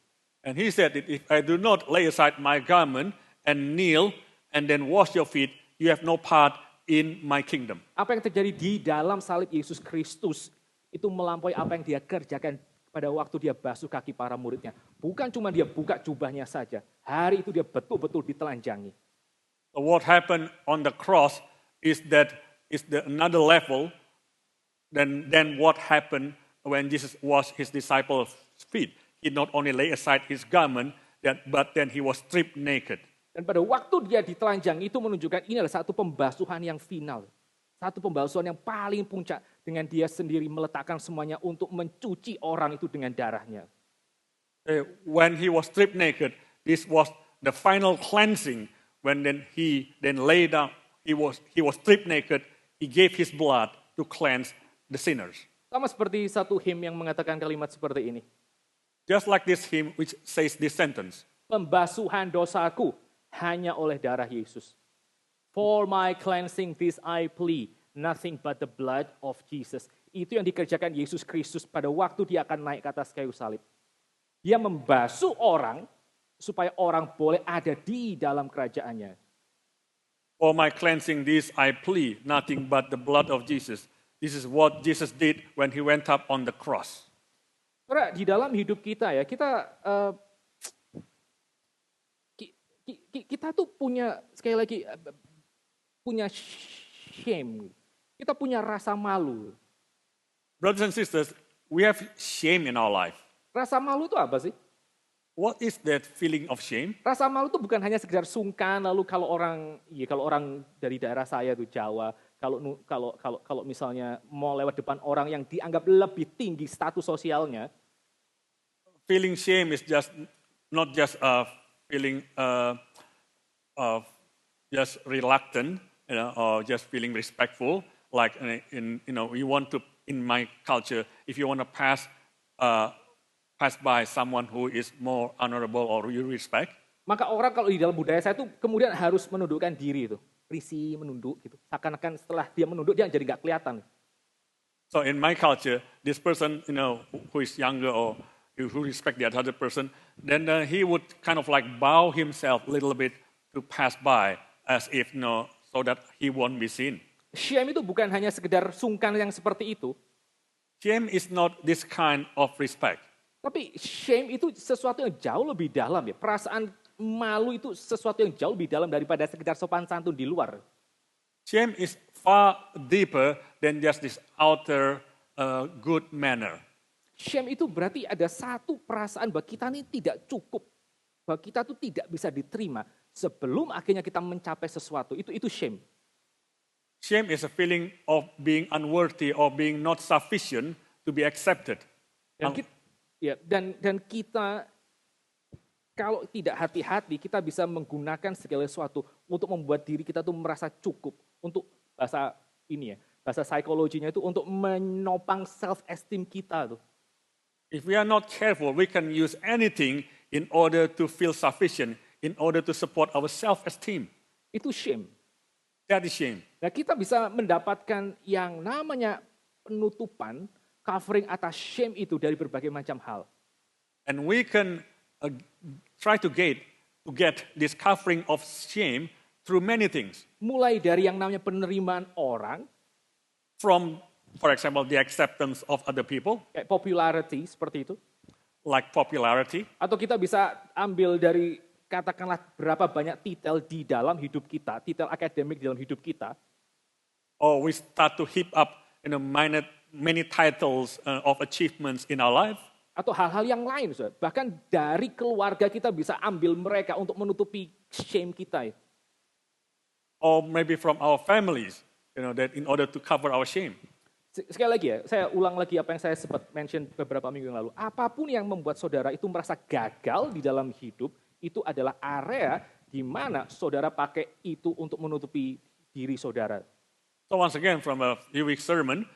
And he said, if I do not lay aside my garment and kneel and then wash your feet, you have no part in my kingdom. Apa yang terjadi di dalam salib Yesus Kristus itu melampaui apa yang dia kerjakan pada waktu dia basuh kaki para muridnya. Bukan cuma dia buka jubahnya saja, hari itu dia betul-betul ditelanjangi. So what happened on the cross is another level than what happened when Jesus washed his disciples' feet. He not only lay aside his garment, but then he was stripped naked. Dan pada waktu dia ditelanjangi itu menunjukkan ini adalah satu pembasuhan yang final. Satu pembasuhan yang paling puncak dengan dia sendiri meletakkan semuanya untuk mencuci orang itu dengan darahnya. When he was stripped naked, this was the final cleansing. When he lay down, he was stripped naked. He gave his blood to cleanse the sinners. Sama seperti satu hymn yang mengatakan kalimat seperti ini. Just like this hymn which says this sentence. Pembasuhan dosaku hanya oleh darah Yesus. For my cleansing this I plead, nothing but the blood of Jesus. Itu yang dikerjakan Yesus Kristus pada waktu dia akan naik ke atas kayu salib. Dia membasuh orang supaya orang boleh ada di dalam kerajaannya. For my cleansing this I plead, nothing but the blood of Jesus. This is what Jesus did when he went up on the cross. Karena di dalam hidup kita ya, kita tuh punya, sekali lagi, punya shame. Kita punya rasa malu. Brothers and sisters, we have shame in our life. Rasa malu itu apa sih? What is that feeling of shame? Rasa malu itu bukan hanya sekedar sungkan, lalu kalau orang dari daerah saya tuh Jawa, kalau misalnya mau lewat depan orang yang dianggap lebih tinggi status sosialnya. Feeling shame is not just feeling just reluctant, or just feeling respectful. Like you want to, in my culture, if you want to pass by someone who is more honorable or you respect, Maka orang kalau di dalam budaya saya itu kemudian harus menundukkan diri itu. Risi menunduk gitu. Seakan-akan setelah dia menunduk dia jadi nggak kelihatan. so in my culture, this person, who is younger or who respect the other person, then he would kind of like bow himself a little bit to pass by, as if, so that he won't be seen. Shame itu bukan hanya sekedar sungkan yang seperti itu, Shame is not this kind of respect. tapi shame itu sesuatu yang jauh lebih dalam ya. Perasaan malu itu sesuatu yang jauh lebih dalam daripada sekedar sopan santun di luar. Shame is far deeper than just this outer good manner. Shame itu berarti ada satu perasaan bahwa kita ini tidak cukup. Bahwa kita tuh tidak bisa diterima sebelum akhirnya kita mencapai sesuatu. Itu shame. Shame is a feeling of being unworthy or being not sufficient to be accepted. Dan kita kalau tidak hati-hati kita bisa menggunakan segala sesuatu untuk membuat diri kita tuh merasa cukup. Untuk bahasa psikologinya itu untuk menopang self esteem kita tuh. If we are not careful, we can use anything in order to feel sufficient, in order to support our self-esteem. Itu shame. That is shame. Nah, kita bisa mendapatkan yang namanya penutupan, covering atas shame itu dari berbagai macam hal. And we can try to get this covering of shame through many things. Mulai dari yang namanya penerimaan orang, From, for example, the acceptance of other people, kayak popularity seperti itu. like popularity. Atau kita bisa ambil dari katakanlah berapa banyak titel di dalam hidup kita, titel akademik di dalam hidup kita. Or we start to heap up many titles of achievements in our life. Atau hal-hal yang lain. Bahkan dari keluarga kita bisa ambil mereka untuk menutupi shame kita. Or maybe from our families, that in order to cover our shame. Sekali lagi ya, saya ulang lagi apa yang saya sempat mention beberapa minggu yang lalu. Apapun yang membuat saudara itu merasa gagal di dalam hidup, itu adalah area di mana saudara pakai itu untuk menutupi diri saudara. So once again, from a few weeks sermon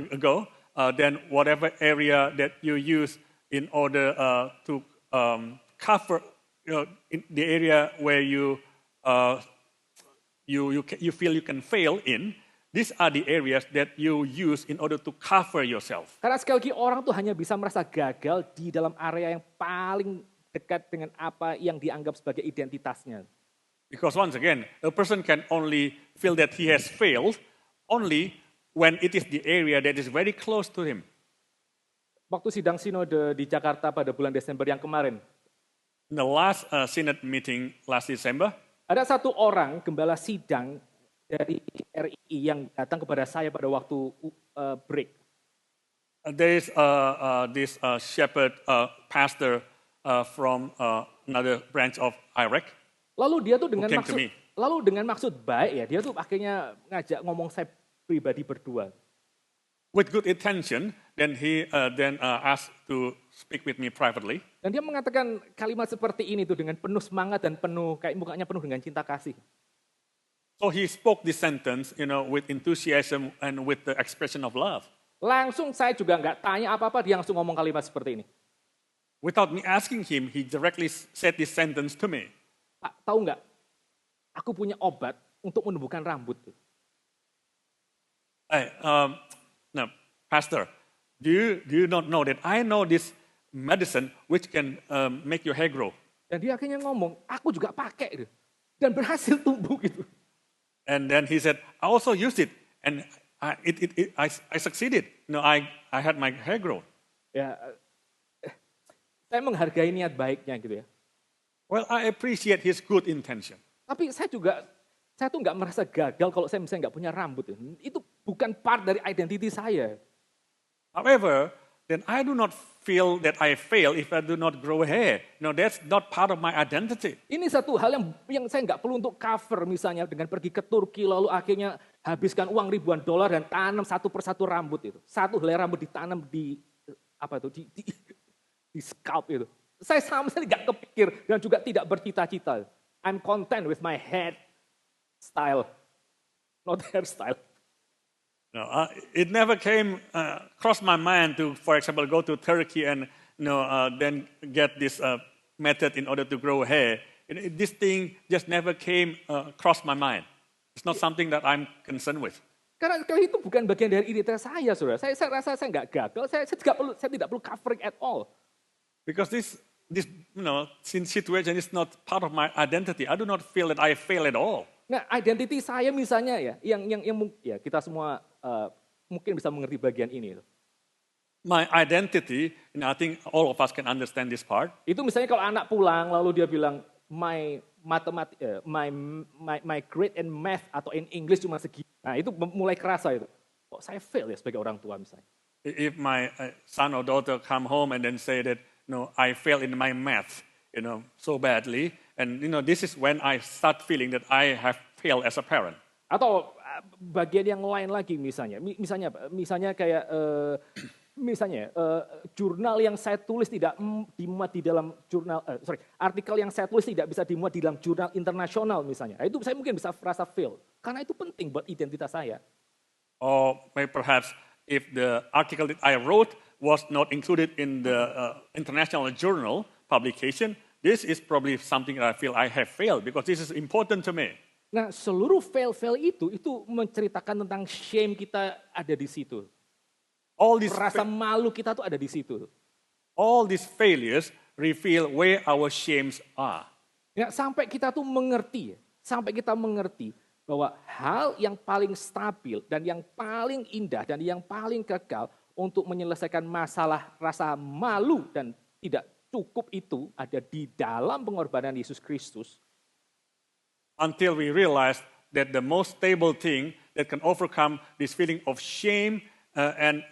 ago, then whatever area that you use in order to cover in the area where you feel you can fail in, these are the areas that you use in order to cover yourself. Karena sekali lagi orang tuh hanya bisa merasa gagal di dalam area yang paling dekat dengan apa yang dianggap sebagai identitasnya. Because once again, a person can only feel that he has failed only when it is the area that is very close to him. Waktu sidang sinode di Jakarta pada bulan Desember yang kemarin, In the last synod meeting last December, ada satu orang gembala sidang dari RII yang datang kepada saya pada waktu break. there is this shepherd pastor from another branch of IREC. Lalu dia tuh dengan came to maksud, me. lalu dengan maksud baik ya, dia tuh akhirnya ngajak ngomong saya pribadi berdua. With good intention, then he asked to speak with me privately. Dan dia mengatakan kalimat seperti ini tuh dengan penuh semangat dan penuh kayak mukanya penuh dengan cinta kasih. So he spoke this sentence, with enthusiasm and with the expression of love. Langsung saya juga nggak tanya apa-apa, dia langsung ngomong kalimat seperti ini. Without me asking him, he directly said this sentence to me. Pak, tahu nggak? Aku punya obat untuk menumbuhkan rambut. Hey, no, Pastor, do you not know that I know this medicine which can make your hair grow? Dan dia akhirnya ngomong, aku juga pakai gitu. Dan berhasil tumbuh gitu. And then he said, I also used it, and I succeeded. I had my hair grow. Ya, saya menghargai niat baiknya gitu ya. Well, I appreciate his good intention. Tapi saya tuh nggak merasa gagal kalau saya misalnya nggak punya rambut. Itu bukan part dari identity saya. However, then I do not feel that I fail if I do not grow hair. No, that's not part of my identity. Ini satu hal yang saya nggak perlu untuk cover misalnya dengan pergi ke Turki lalu akhirnya habiskan uang ribuan dolar dan tanam satu persatu rambut itu. Satu helai rambut ditanam di scalp itu. Saya sama sekali nggak kepikir dan juga tidak bercita-cita. I'm content with my head style, not hairstyle. No, it never came crossed my mind to, for example, go to Turkey and then get this method in order to grow hair. This thing just never came crossed my mind. It's not something that I'm concerned with. Karena itu bukan bagian dari identitas saya, saudara. Saya rasa saya nggak gagal. Saya tidak perlu covering at all. Because this situation is not part of my identity. I do not feel that I fail at all. Nah, identity saya misalnya ya, yang ya kita semua mungkin bisa mengerti bagian ini. My identity, and I think all of us can understand this part. Itu misalnya kalau anak pulang lalu dia bilang my grade in math atau in English cuma segini. Nah, itu mulai kerasa itu. Kok saya fail ya sebagai orang tua misalnya. If my son or daughter come home and then say that, I fail in my math, so badly, and this is when I start feeling that I have failed as a parent. Atau bagian yang lain lagi misalnya kayak jurnal yang saya tulis tidak dimuat di dalam artikel yang saya tulis tidak bisa dimuat di dalam jurnal internasional misalnya. Itu saya mungkin bisa merasa fail karena itu penting buat identitas saya. Or maybe perhaps if the article that I wrote was not included in the international journal publication, this is probably something that I feel I have failed because this is important to me. Nah, seluruh fail itu menceritakan tentang shame kita ada di situ. Rasa malu kita tuh ada di situ. All these failures reveal where our shames are. Ya, sampai kita mengerti bahwa hal yang paling stabil dan yang paling indah dan yang paling kekal untuk menyelesaikan masalah rasa malu dan tidak cukup itu ada di dalam pengorbanan Yesus Kristus. Until we realize that the most stable thing that can overcome this feeling of shame and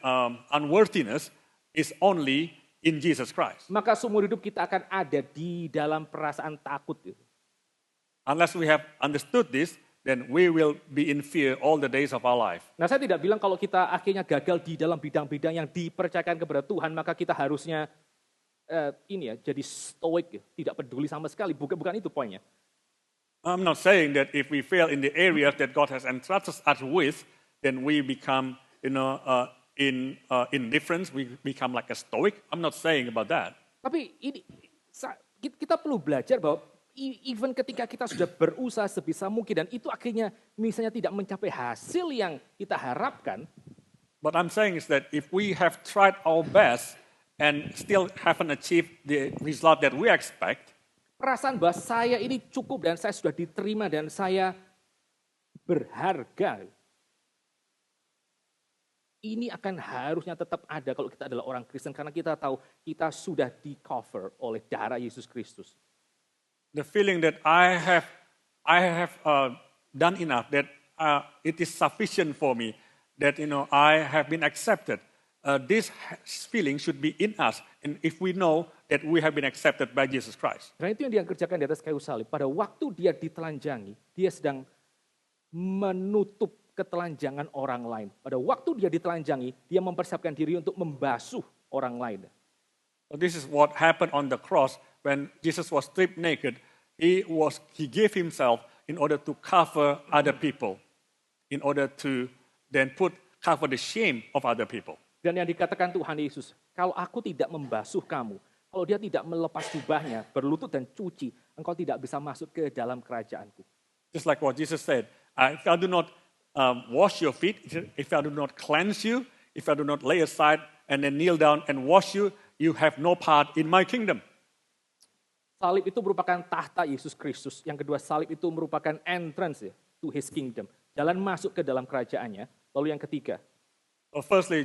unworthiness is only in Jesus Christ. Maka seumur hidup kita akan ada di dalam perasaan takut itu. Unless we have understood this, then we will be in fear all the days of our life. Nah, saya tidak bilang kalau kita akhirnya gagal di dalam bidang-bidang yang dipercayakan kepada Tuhan, maka kita harusnya jadi stoik, tidak peduli sama sekali. Bukan itu poinnya. I'm not saying that if we fail in the areas that God has entrusted us with, then we become, indifference, we become like a stoic. I'm not saying about that. Tapi kita perlu belajar bahwa even ketika kita sudah berusaha sebisa mungkin dan itu akhirnya misalnya tidak mencapai hasil yang kita harapkan. What I'm saying is that if we have tried our best and still haven't achieved the result that we expect, perasaan bahwa saya ini cukup dan saya sudah diterima dan saya berharga. Ini akan harusnya tetap ada kalau kita adalah orang Kristen karena kita tahu kita sudah di-cover oleh darah Yesus Kristus. The feeling that I have done enough, that it is sufficient for me, that I have been accepted. This feeling should be in us, and if we know that we have been accepted by Jesus Christ. Karena itu yang dia kerjakan di atas kayu salib. Pada waktu dia ditelanjangi, dia sedang menutup ketelanjangan orang lain. Pada waktu dia ditelanjangi, dia mempersiapkan diri untuk membasuh orang lain. So this is what happened on the cross when Jesus was stripped naked. He gave himself in order to cover other people, in order to then cover the shame of other people. Dan yang dikatakan Tuhan Yesus, kalau aku tidak membasuh kamu, kalau dia tidak melepas jubahnya, berlutut dan cuci, engkau tidak bisa masuk ke dalam kerajaanku. Just like what Jesus said, if I do not wash your feet, if I do not cleanse you, if I do not lay aside and then kneel down and wash you, you have no part in my kingdom. Salib itu merupakan tahta Yesus Kristus. Yang kedua, salib itu merupakan entrance to his kingdom. Jalan masuk ke dalam kerajaannya. Lalu yang ketiga. Well, firstly,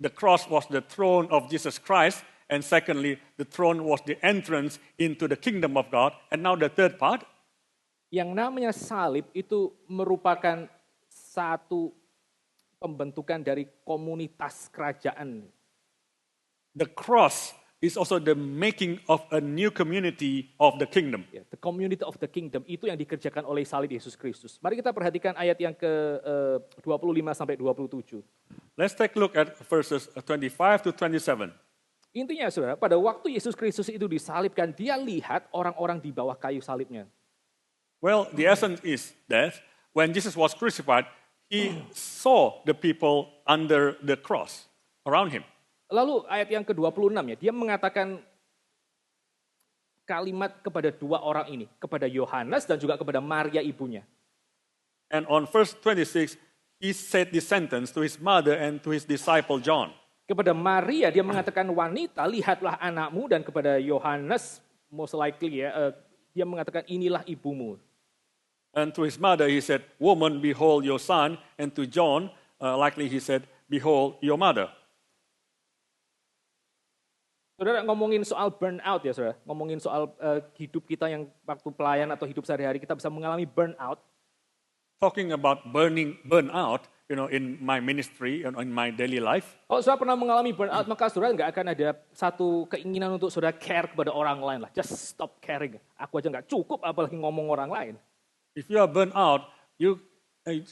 the cross was the throne of Jesus Christ. And secondly, the throne was the entrance into the kingdom of God. And now the third part. Yang namanya salib itu merupakan satu pembentukan dari komunitas kerajaan. The cross is also the making of a new community of the kingdom. The community of the kingdom itu yang dikerjakan oleh salib Yesus Kristus. Mari kita perhatikan ayat yang ke-25 sampai 27. Let's take a look at verses 25 to 27. Intinya saudara, pada waktu Yesus Kristus itu disalibkan, dia lihat orang-orang di bawah kayu salibnya. Well, the essence is that when Jesus was crucified, he saw the people under the cross around him. Lalu ayat yang ke-26 ya, dia mengatakan kalimat kepada dua orang ini, kepada Yohanes dan juga kepada Maria ibunya. And on verse 26, he said this sentence to his mother and to his disciple John. Kepada Maria dia mengatakan, wanita lihatlah anakmu, dan kepada Yohanes most likely ya, dia mengatakan inilah ibumu. And to his mother he said, woman, behold your son. And to John, likely he said, behold your mother. Saudara, ngomongin soal burnout ya saudara, ngomongin soal hidup kita yang waktu pelayan atau hidup sehari-hari kita bisa mengalami burnout. Talking about burnout, in my ministry and in my daily life. Kalau saudara pernah mengalami burnout, maka saudara nggak akan ada satu keinginan untuk saudara care kepada orang lain lah. Just stop caring. Aku aja nggak cukup, apalagi ngomong orang lain. If you are burnt out, you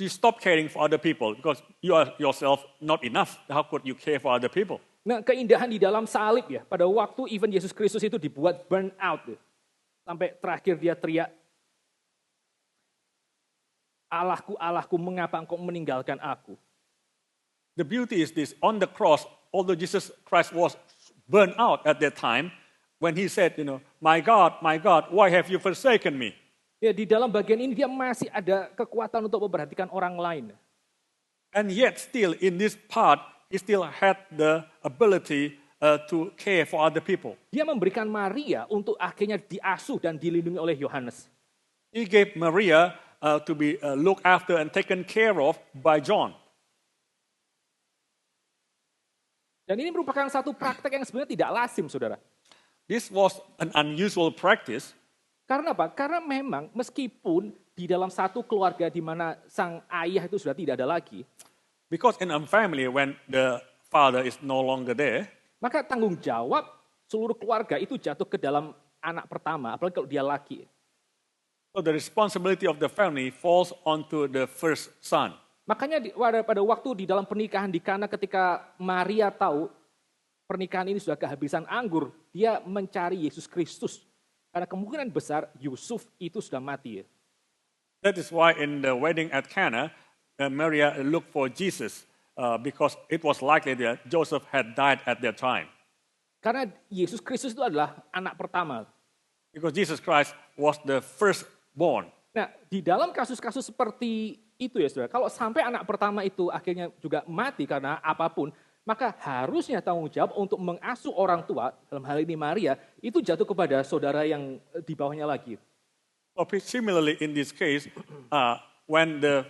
stop caring for other people because you are yourself not enough. How could you care for other people? Nah, keindahan di dalam salib ya, pada waktu even Yesus Kristus itu dibuat burnout. Ya. Sampai terakhir dia teriak, Allahku, Allahku, mengapa engkau meninggalkan aku? The beauty is this, on the cross, although Jesus Christ was burned out at that time, when he said, my God, why have you forsaken me? Ya, di dalam bagian ini dia masih ada kekuatan untuk memperhatikan orang lain. And yet still in this part, he still had the ability to care for other people. Dia memberikan Maria untuk akhirnya diasuh dan dilindungi oleh Yohanes. He gave Maria to be looked after and taken care of by John. Dan ini merupakan satu praktek yang sebenarnya tidak lazim, saudara. This was an unusual practice. Karena apa? Karena memang meskipun di dalam satu keluarga di mana sang ayah itu sudah tidak ada lagi. Because in a family when the father is no longer there, maka tanggung jawab seluruh keluarga itu jatuh ke dalam anak pertama, apalagi kalau dia laki. So the responsibility of the family falls onto the first son. Makanya pada waktu di dalam pernikahan di Kana, ketika Maria tahu pernikahan ini sudah kehabisan anggur, dia mencari Yesus Kristus. Karena kemungkinan besar Yusuf itu sudah mati. That is why in the wedding at Cana, Maria looked for Jesus because it was likely that Joseph had died at that time. Karena Yesus Kristus itu adalah anak pertama. Because Jesus Christ was the firstborn. Nah, di dalam kasus-kasus seperti itu ya saudara, kalau sampai anak pertama itu akhirnya juga mati karena apapun, maka harusnya tanggung jawab untuk mengasuh orang tua, dalam hal ini Maria, itu jatuh kepada saudara yang di bawahnya lagi. So similarly in this case, when the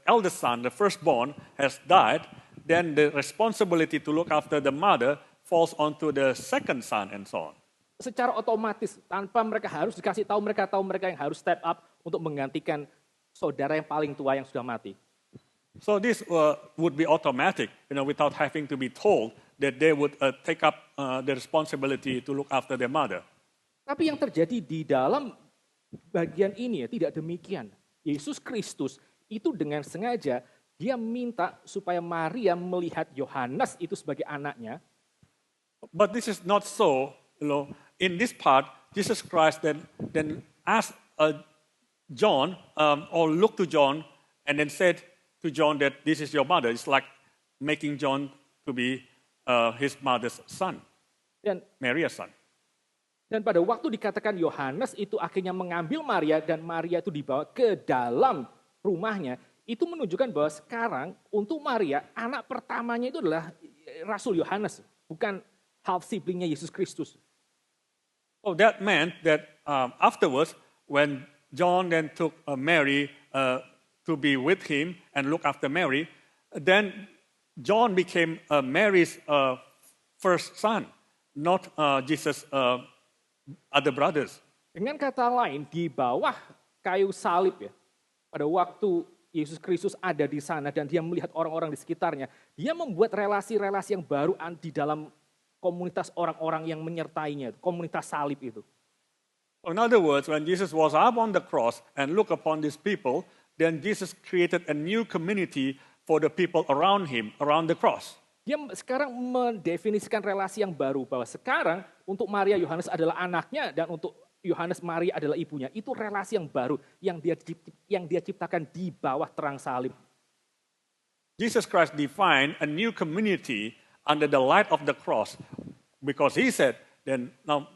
eldest son, the firstborn, has died, then the responsibility to look after the mother falls onto the second son and so on. Secara otomatis, tanpa mereka harus dikasih tahu mereka yang harus step up untuk menggantikan saudara yang paling tua yang sudah mati. So this would be automatic, without having to be told that they would take up the responsibility to look after their mother. Tapi yang terjadi di dalam bagian ini ya tidak demikian. Yesus Kristus itu dengan sengaja dia minta supaya Maria melihat Yohanes itu sebagai anaknya. But this is not so, in this part, Jesus Christ then asked John or looked to John and then said to John that this is your mother. It's like making John to be his mother's son, Maria's son. Dan pada waktu dikatakan Yohanes itu akhirnya mengambil Maria dan Maria itu dibawa ke dalam rumahnya, itu menunjukkan bahwa sekarang untuk Maria anak pertamanya itu adalah Rasul Yohanes, bukan half siblingnya Yesus Kristus. So that meant that afterwards, when John then took Mary to be with him and look after Mary, then John became Mary's first son, not Jesus' other brothers. Dengan kata lain, di bawah kayu salib ya, pada waktu Yesus Kristus ada di sana dan dia melihat orang-orang di sekitarnya, dia membuat relasi-relasi yang baru di dalam komunitas orang-orang yang menyertainya, komunitas salib itu. In other words, when Jesus was up on the cross and looked upon these people, then Jesus created a new community for the people around him, around the cross. Dia sekarang mendefinisikan relasi yang baru bahwa sekarang untuk Maria Yohanes adalah anaknya dan untuk Yohanes Maria adalah ibunya. Itu relasi yang baru yang dia ciptakan di bawah terang salib. Jesus Christ defined a new community under the light of the cross because he said, then now,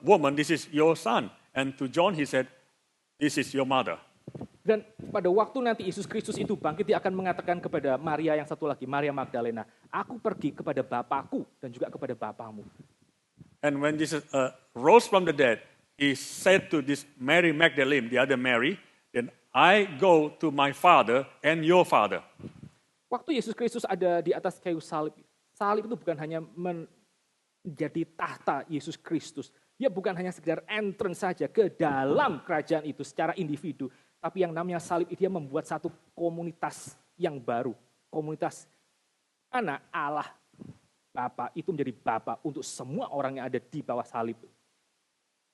woman, this is your son. And to John he said, this is your mother. Dan pada waktu nanti Yesus Kristus itu bangkit, dia akan mengatakan kepada Maria yang satu lagi, Maria Magdalena, aku pergi kepada Bapakku dan juga kepada Bapamu. And when Jesus rose from the dead, he said to this Mary Magdalene, the other Mary, then I go to my Father and your Father. Waktu Yesus Kristus ada di atas kayu salib, salib itu bukan hanya menjadi tahta Yesus Kristus. Dia bukan hanya sekedar entrance saja ke dalam kerajaan itu secara individu. Tapi yang namanya salib itu dia membuat satu komunitas yang baru. Komunitas anak Allah Bapa itu menjadi Bapa untuk semua orang yang ada di bawah salib.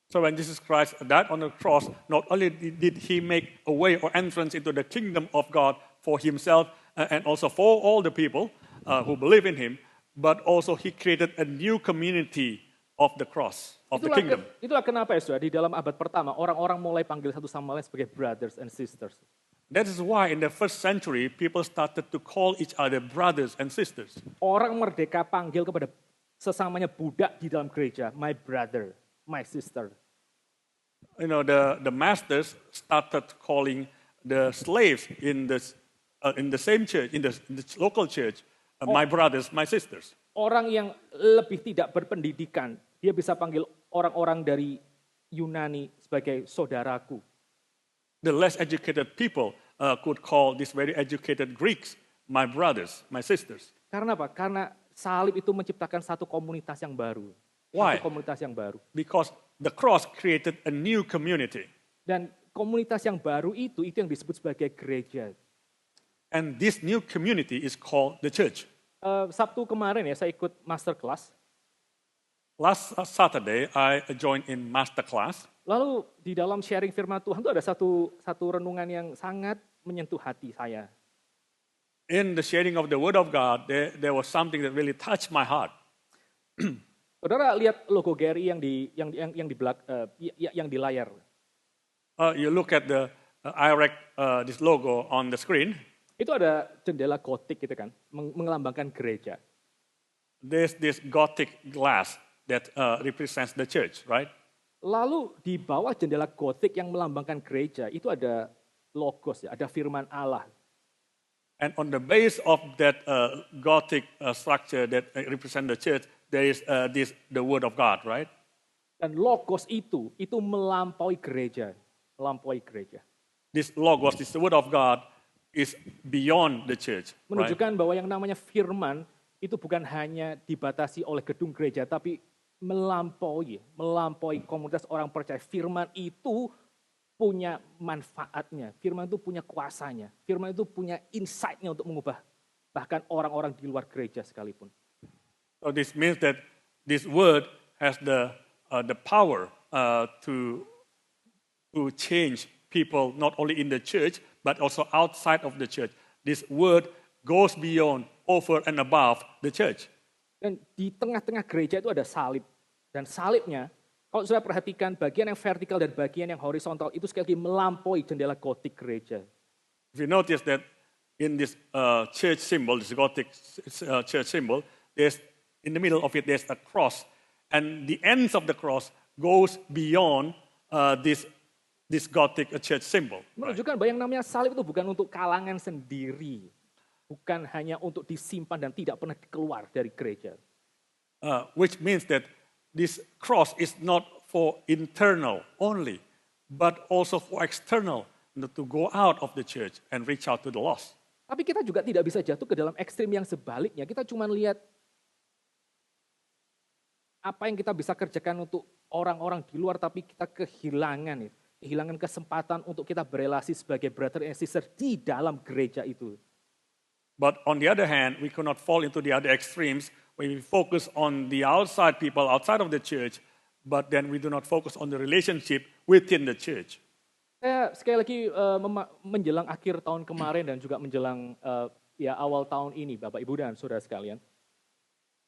So when Jesus Christ died on the cross, not only did he make a way or entrance into the kingdom of God for himself and also for all the people who believe in him, but also he created a new community of the cross, of the kingdom. Itulah kenapa ya saudara, di dalam abad pertama orang-orang mulai panggil satu sama lain sebagai brothers and sisters. That is why in the first century people started to call each other brothers and sisters. Orang merdeka panggil kepada sesamanya budak di dalam gereja, my brother, my sister. You know, the masters started calling the slaves in the same church, in the local church, my brothers, my sisters. Orang yang lebih tidak berpendidikan, dia bisa panggil orang-orang dari Yunani sebagai saudaraku. The less educated people could call these very educated Greeks my brothers, my sisters. Karena apa? Karena salib itu menciptakan satu komunitas yang baru. Why? Satu komunitas yang baru. Because the cross created a new community. Dan komunitas yang baru itu yang disebut sebagai gereja. And this new community is called the church. Sabtu kemarin ya saya ikut master class. Last Saturday, I joined in master class. Lalu di dalam sharing firman Tuhan itu ada satu renungan yang sangat menyentuh hati saya. In the sharing of the word of God, there was something that really touched my heart. Saudara lihat logo Gary yang di layar. You look at the this logo on the screen. Itu ada jendela gotik gitu kan, mengelambangkan gereja. There's this Gothic glass that represents the church, right? Lalu di bawah jendela gotik yang melambangkan gereja itu ada logos ya, ada firman Allah. And on the base of that Gothic structure that represent the church, there is the word of God, right? Dan logos itu melampaui gereja, melampaui gereja. This logos, this word of God, is beyond the church. Menunjukkan bahwa yang namanya firman itu bukan hanya dibatasi oleh gedung gereja, tapi melampaui komunitas orang percaya. Firman itu punya manfaatnya, firman itu punya kuasanya, firman itu punya insight-nya untuk mengubah bahkan orang-orang di luar gereja sekalipun. So this means that this word has the power to change people not only in the church but also outside of the church. This word goes beyond, over and above the church. Dan di tengah-tengah gereja itu ada salib. Dan salibnya, kalau saya perhatikan bagian yang vertikal dan bagian yang horizontal itu sekali lagi melampaui jendela gotik gereja. If you notice that in this church symbol, this Gothic church symbol, there's in the middle of it there's a cross, and the ends of the cross goes beyond this Gothic church symbol. Menunjukkan bahwa yang namanya salib itu bukan untuk kalangan sendiri, bukan hanya untuk disimpan dan tidak pernah keluar dari gereja. Which means that this cross is not for internal only, but also for external, to go out of the church and reach out to the lost. Tapi kita juga tidak bisa jatuh ke dalam ekstrim yang sebaliknya. Kita cuma lihat apa yang kita bisa kerjakan untuk orang-orang di luar, tapi kita kehilangan kesempatan untuk kita berelasi sebagai brother and sister di dalam gereja itu. But on the other hand, we cannot fall into the other extremes where we focus on the outside people outside of the church, but then we do not focus on the relationship within the church. Saya sekali lagi menjelang akhir tahun kemarin dan juga menjelang ya awal tahun ini, Bapak Ibu dan Saudara sekalian.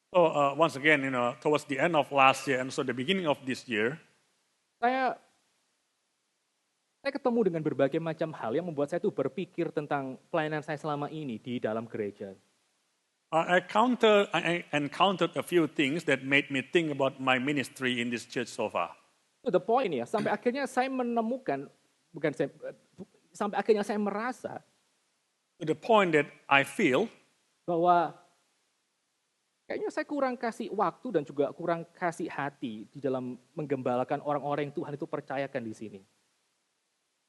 So once again, towards the end of last year and so the beginning of this year, Saya ketemu dengan berbagai macam hal yang membuat saya tuh berpikir tentang pelayanan saya selama ini di dalam gereja. I encountered a few things that made me think about my ministry in this church so far. To the point ya, sampai akhirnya saya menemukan, sampai akhirnya saya merasa To the point that I feel bahwa kayaknya saya kurang kasih waktu dan juga kurang kasih hati di dalam menggembalakan orang-orang yang Tuhan itu percayakan di sini.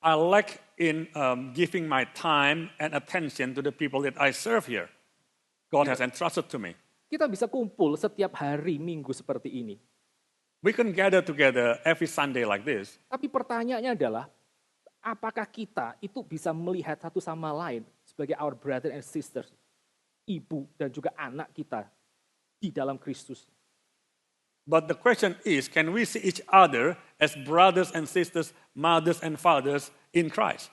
I lack in giving my time and attention to the people that I serve here. God has entrusted to me. Kita bisa kumpul setiap hari Minggu seperti ini. We can gather together every Sunday like this. Tapi pertanyaannya adalah, apakah kita itu bisa melihat satu sama lain sebagai our brother and sisters, ibu dan juga anak kita di dalam Kristus? But the question is, can we see each other as brothers and sisters, mothers and fathers in Christ?